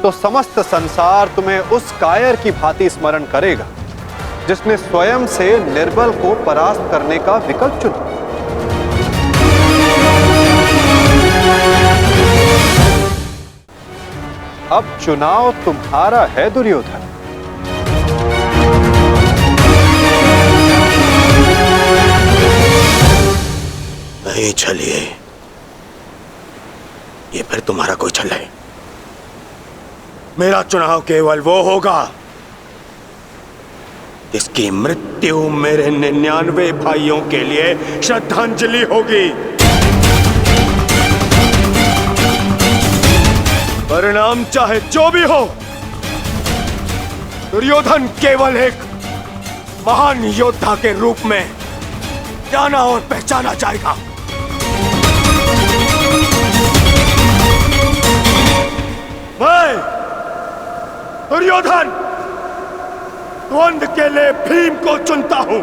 तो समस्त संसार तुम्हें उस कायर की भांति स्मरण करेगा जिसने स्वयं से निर्बल को परास्त करने का विकल्प चुना। अब चुनाव तुम्हारा है दुर्योधन। नहीं चलिए, ये फिर तुम्हारा कोई छल है। मेरा चुनाव केवल वो होगा जिसकी मृत्यु मेरे 99 भाइयों के लिए श्रद्धांजलि होगी। परिणाम चाहे जो भी हो, दुर्योधन केवल एक महान योद्धा के रूप में जाना और पहचाना जाएगा। मैं दुर्योधन द्वंद्व के लिए भीम को चुनता हूं।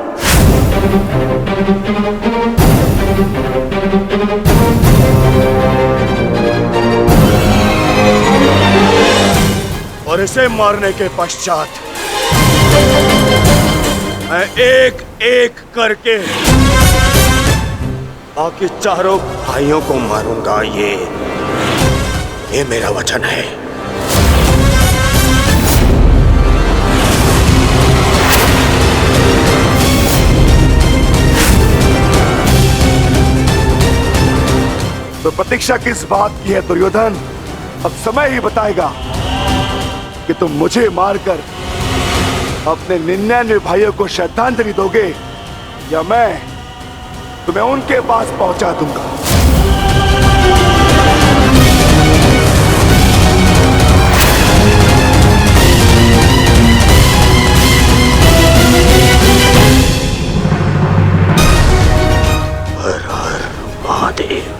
और इसे मारने के पश्चात मैं एक एक करके बाकी चारों भाइयों को मारूंगा। ये मेरा वचन है। तो प्रतीक्षा किस बात की है दुर्योधन? अब समय ही बताएगा कि तुम मुझे मारकर अपने 99 भाइयों को श्रद्धांजलि दोगे या मैं तुम्हें उनके पास पहुंचा दूंगा। हर हर महादेव।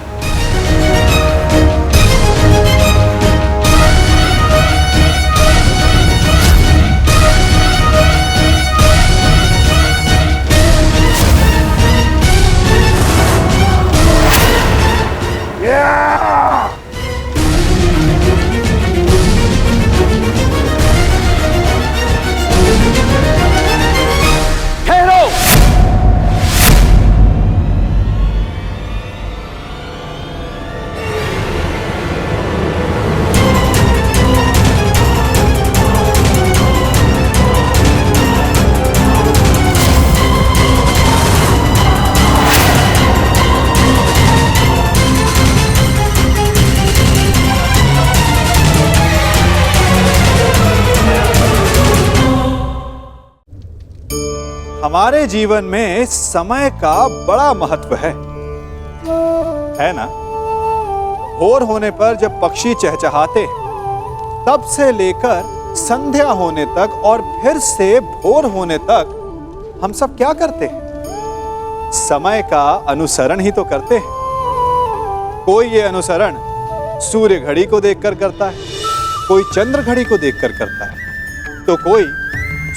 हमारे जीवन में समय का बड़ा महत्व है ना? भोर होने पर जब पक्षी चहचहाते तब से लेकर संध्या होने तक और फिर से भोर होने तक हम सब क्या करते हैं? समय का अनुसरण ही तो करते हैं। कोई ये अनुसरण सूर्य घड़ी को देखकर करता है, कोई चंद्र घड़ी को देखकर करता है, तो कोई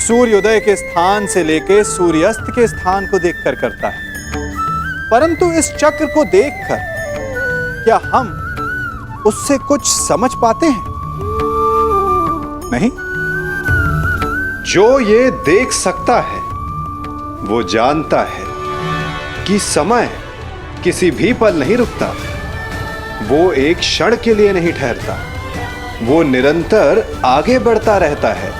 सूर्योदय के स्थान से लेकर सूर्यास्त के स्थान को देखकर करता है। परंतु इस चक्र को देखकर क्या हम उससे कुछ समझ पाते हैं? नहीं। जो ये देख सकता है वो जानता है कि समय किसी भी पल नहीं रुकता, वो एक क्षण के लिए नहीं ठहरता, वो निरंतर आगे बढ़ता रहता है।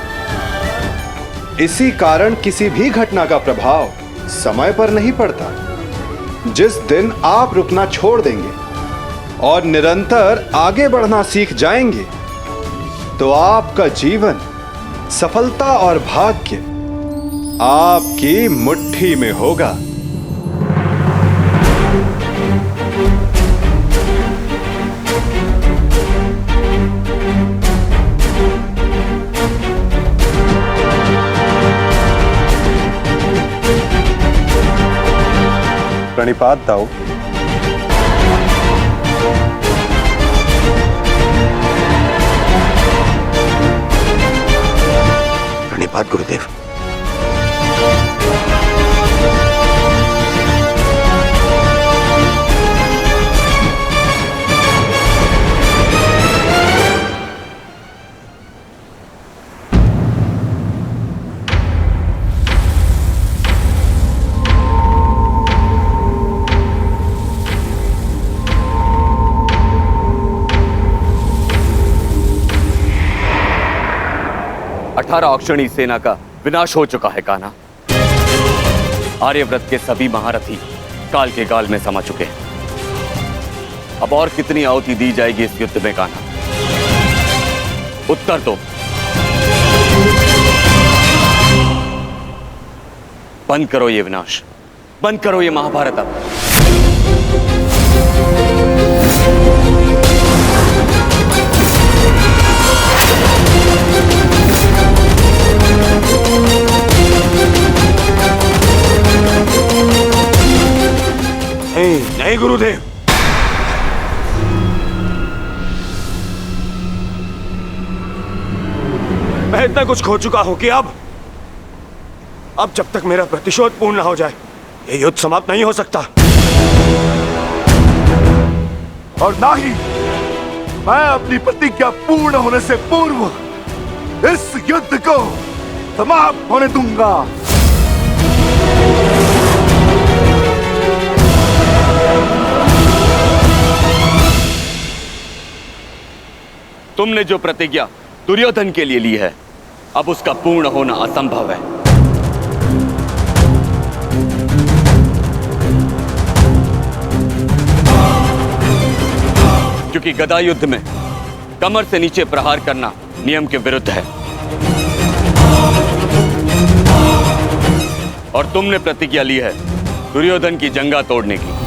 इसी कारण किसी भी घटना का प्रभाव समय पर नहीं पड़ता, जिस दिन आप रुकना छोड़ देंगे और निरंतर आगे बढ़ना सीख जाएंगे, तो आपका जीवन, सफलता और भाग्य आपकी मुट्ठी में होगा। प्रणिपात दाऊ। प्रणिपात गुरुदेव। अक्षणी सेना का विनाश हो चुका है कान्हा। आर्यव्रत के सभी महारथी काल के गाल में समा चुके हैं। अब और कितनी आहुति दी जाएगी इस युद्ध में कान्हा? उत्तर दो। बंद करो ये विनाश, बंद करो ये महाभारत अब। नहीं गुरुदेव, मैं इतना कुछ खो चुका हूं कि अब जब तक मेरा प्रतिशोध पूर्ण ना हो जाए, ये युद्ध समाप्त नहीं हो सकता। और ना ही मैं अपनी प्रतिज्ञा पूर्ण होने से पूर्व इस युद्ध को समाप्त होने दूंगा। तुमने जो प्रतिज्ञा दुर्योधन के लिए ली है, अब उसका पूर्ण होना असंभव है। क्योंकि गदा युद्ध में कमर से नीचे प्रहार करना नियम के विरुद्ध है। और तुमने प्रतिज्ञा ली है दुर्योधन की जंगा तोड़ने की।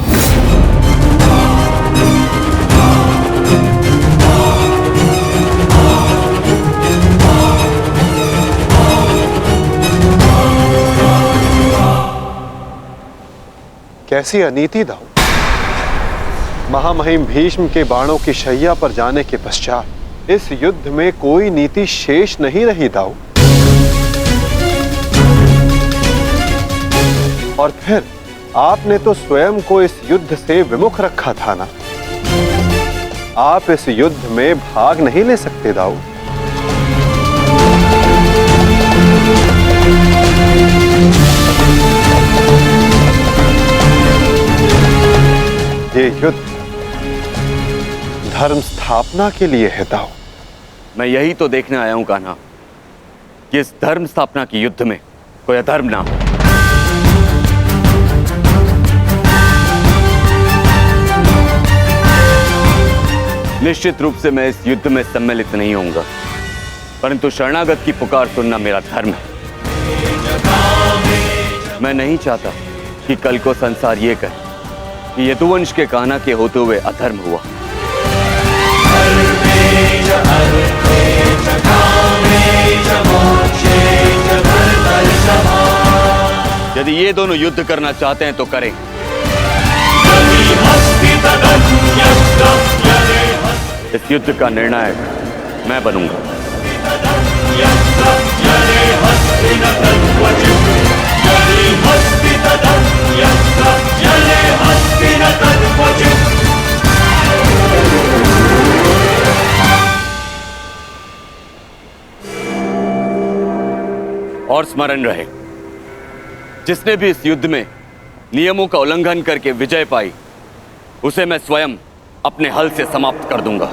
कैसी अनीति दाऊ। महामहिम भीष्म के बाणों की शैया पर जाने के पश्चात इस युद्ध में कोई नीति शेष नहीं रही दाऊ। और फिर आपने तो स्वयं को इस युद्ध से विमुख रखा था ना। आप इस युद्ध में भाग नहीं ले सकते दाऊ। ये युद्ध धर्म स्थापना के लिए है दाऊ। मैं यही तो देखने आया हूं कान्हा कि इस धर्म स्थापना की युद्ध में कोई अधर्म ना हो। निश्चित रूप से मैं इस युद्ध में सम्मिलित नहीं होऊंगा, परंतु शरणागत की पुकार सुनना मेरा धर्म है। मैं नहीं चाहता कि कल को संसार ये कहे कि यदुवंश के कान्हा के होते हुए अधर्म हुआ। यदि ये दोनों युद्ध करना चाहते हैं तो करें। इस युद्ध का निर्णायक मैं बनूंगा। और स्मरण रहे, जिसने भी इस युद्ध में नियमों का उल्लंघन करके विजय पाई, उसे मैं स्वयं अपने हल से समाप्त कर दूंगा।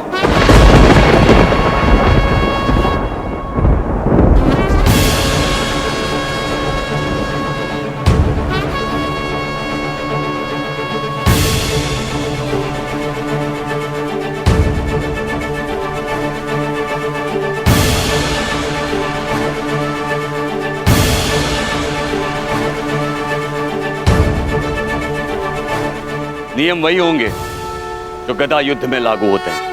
नियम वही होंगे जो गदा युद्ध में लागू होते हैं।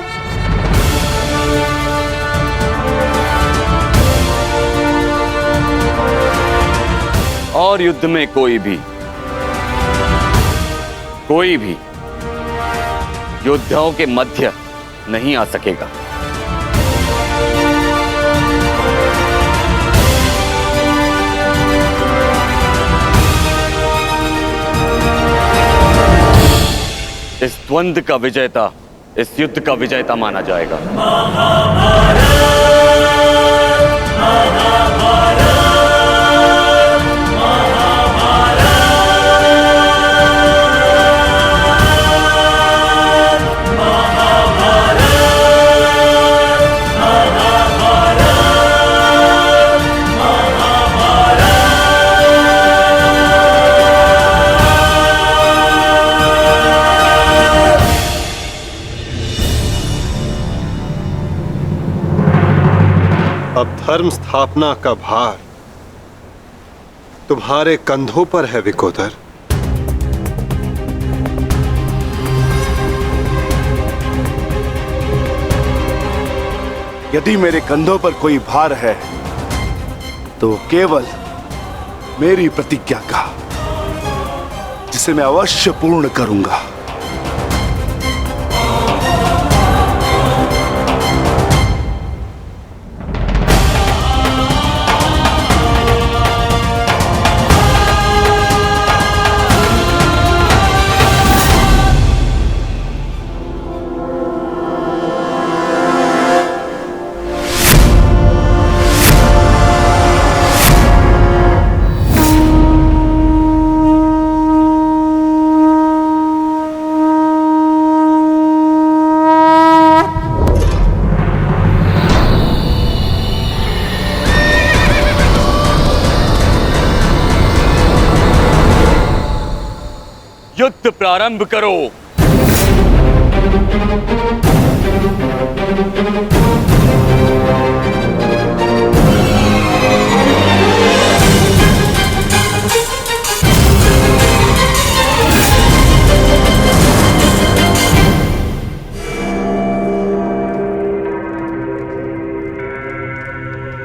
और युद्ध में कोई भी योद्धाओं के मध्य नहीं आ सकेगा। इस द्वंद्व का विजेता इस युद्ध का विजेता माना जाएगा। अब धर्म स्थापना का भार तुम्हारे कंधों पर है विकोदर। यदि मेरे कंधों पर कोई भार है तो केवल मेरी प्रतिज्ञा का, जिसे मैं अवश्य पूर्ण करूंगा। युद्ध प्रारंभ करो।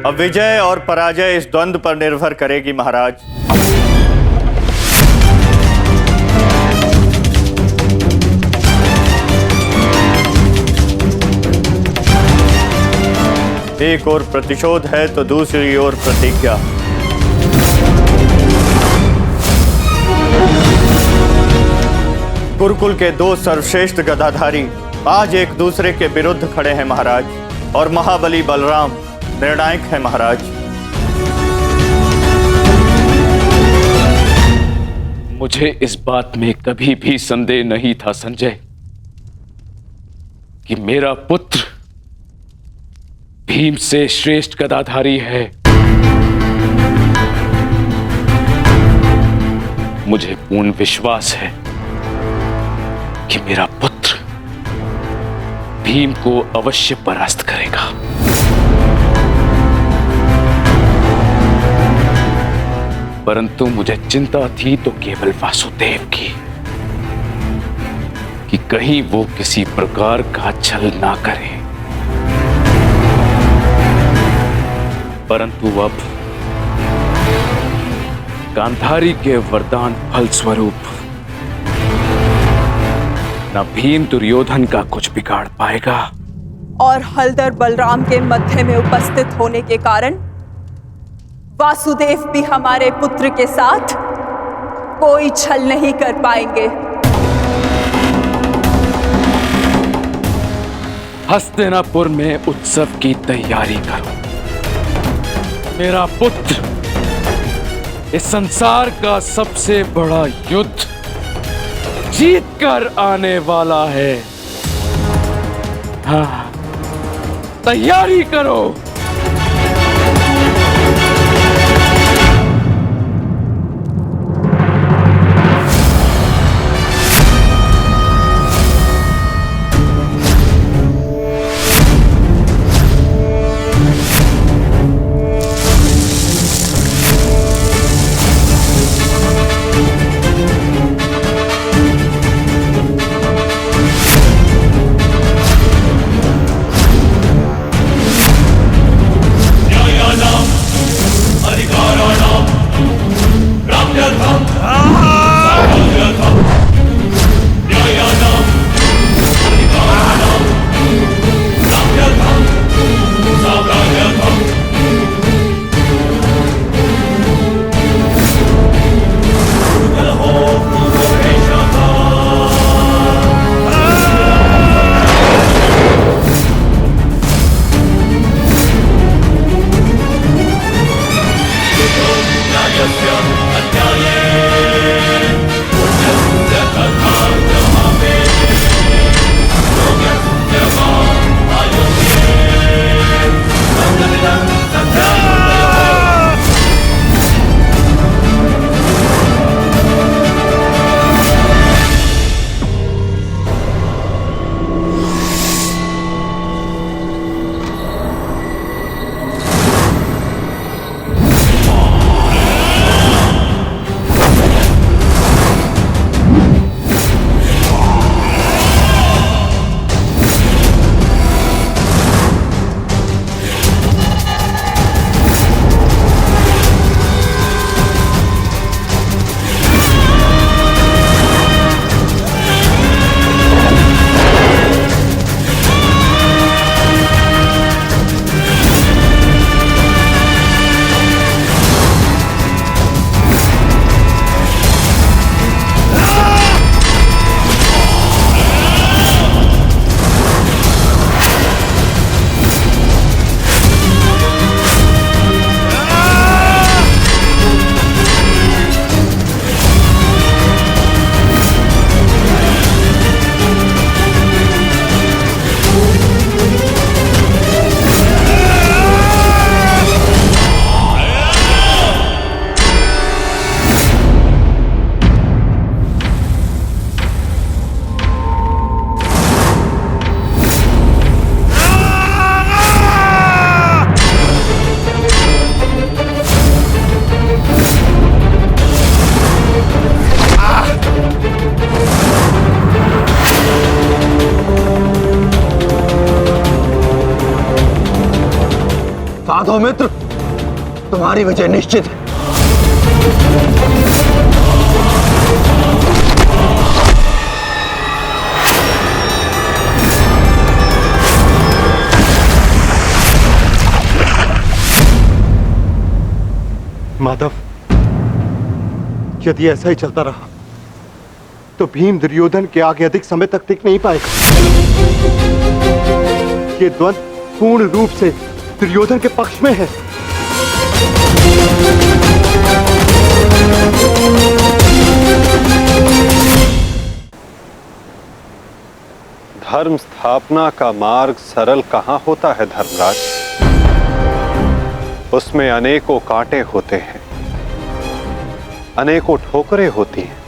अब विजय और पराजय इस द्वंद्व पर निर्भर करेगी महाराज। एक ओर प्रतिशोध है तो दूसरी ओर प्रतिज्ञा। गुरुकुल के दो सर्वश्रेष्ठ गदाधारी आज एक दूसरे के विरुद्ध खड़े हैं महाराज, और महाबली बलराम निर्णायक है महाराज। मुझे इस बात में कभी भी संदेह नहीं था संजय कि मेरा पुत्र भीम से श्रेष्ठ गदाधारी है। मुझे पूर्ण विश्वास है कि मेरा पुत्र भीम को अवश्य परास्त करेगा। परंतु मुझे चिंता थी तो केवल वासुदेव की, कि कहीं वो किसी प्रकार का छल ना करे। परंतु अब गांधारी के वरदान फल स्वरूप न भीम दुर्योधन का कुछ बिगाड़ पाएगा, और हलधर बलराम के मध्य में उपस्थित होने के कारण वासुदेव भी हमारे पुत्र के साथ कोई छल नहीं कर पाएंगे। हस्तिनापुर में उत्सव की तैयारी करो। मेरा पुत्र इस संसार का सबसे बड़ा युद्ध जीत कर आने वाला है। हाँ, तैयारी करो। सौमित्र, तुम्हारी विजय निश्चित है। माधव, यदि ऐसा ही चलता रहा तो भीम दुर्योधन के आगे अधिक समय तक टिक नहीं पाएगा। ये द्वंद्व पूर्ण रूप से दुर्योधन के पक्ष में है। धर्म स्थापना का मार्ग सरल कहां होता है धर्मराज? उसमें अनेकों कांटे होते हैं, अनेकों ठोकरें होती हैं,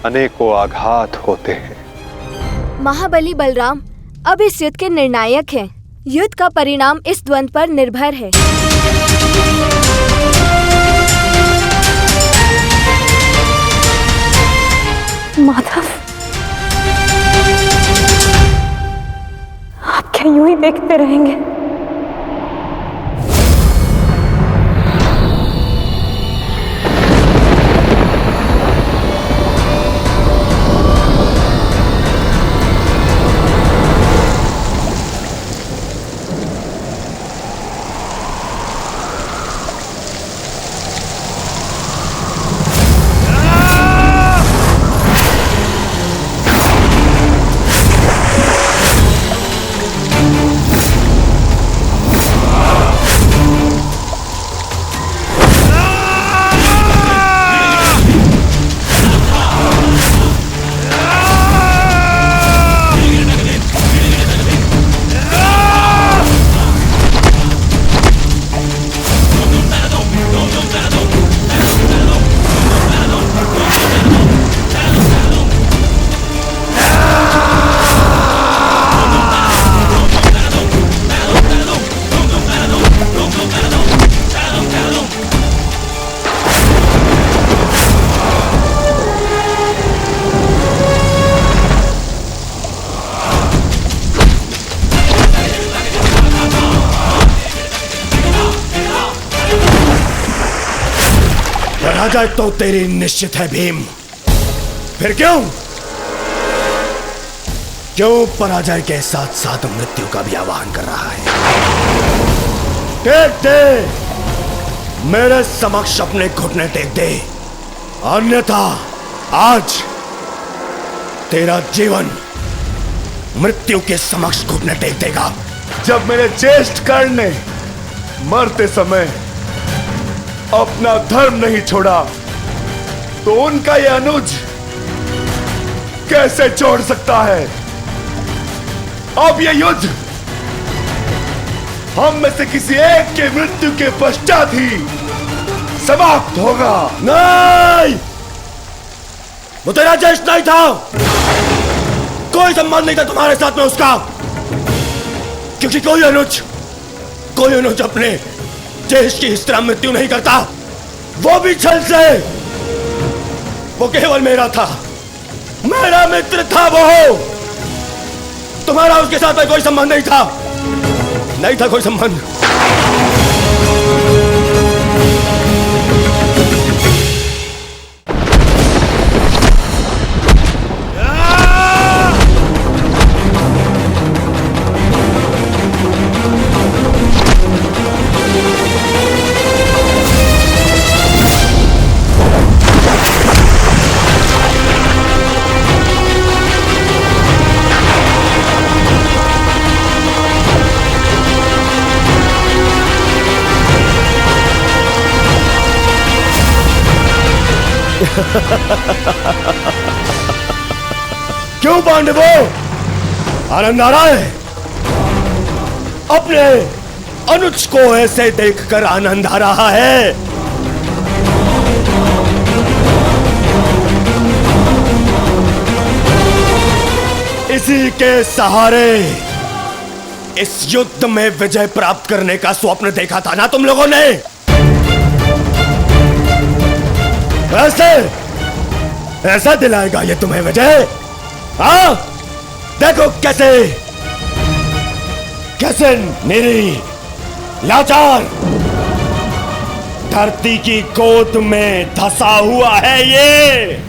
अनेकों आघात होते हैं। महाबली बलराम अब इस युद्ध के निर्णायक हैं। युद्ध का परिणाम इस द्वंद्व पर निर्भर है। माधव, आप क्या यूं ही देखते रहेंगे? पराजय तो तेरी निश्चित है भीम। फिर क्यों पराजय के साथ साथ मृत्यु का भी आह्वान कर रहा है? टेक दे, मेरे समक्ष अपने घुटने टेक दे, अन्यथा आज तेरा जीवन मृत्यु के समक्ष घुटने टेक देगा। जब मेरे ज्येष्ठ कर्ण ने मरते समय अपना धर्म नहीं छोड़ा तो उनका यह अनुज कैसे छोड़ सकता है? अब यह युद्ध हम में से किसी एक के मृत्यु के पश्चात ही समाप्त होगा। नहीं, वो तेरा ज्येष्ठ नहीं था, कोई संबंध नहीं था तुम्हारे साथ में उसका, क्योंकि कोई अनुज अपने ज्येष्ठ की इस तरह मृत्यु नहीं करता, वो भी छल से। वो केवल मेरा था, मेरा मित्र था वो। तुम्हारा उसके साथ में कोई संबंध नहीं था कोई संबंध। क्यों पांडवों, आनंद आ रहा है? अपने अनुज को ऐसे देखकर आनंद आ रहा है? इसी के सहारे इस युद्ध में विजय प्राप्त करने का स्वप्न देखा था ना तुम लोगों ने? ऐसा दिलाएगा ये तुम्हें विजय? हाँ, देखो कैसे मेरी लाचार, धरती की गोद में धंसा हुआ है ये।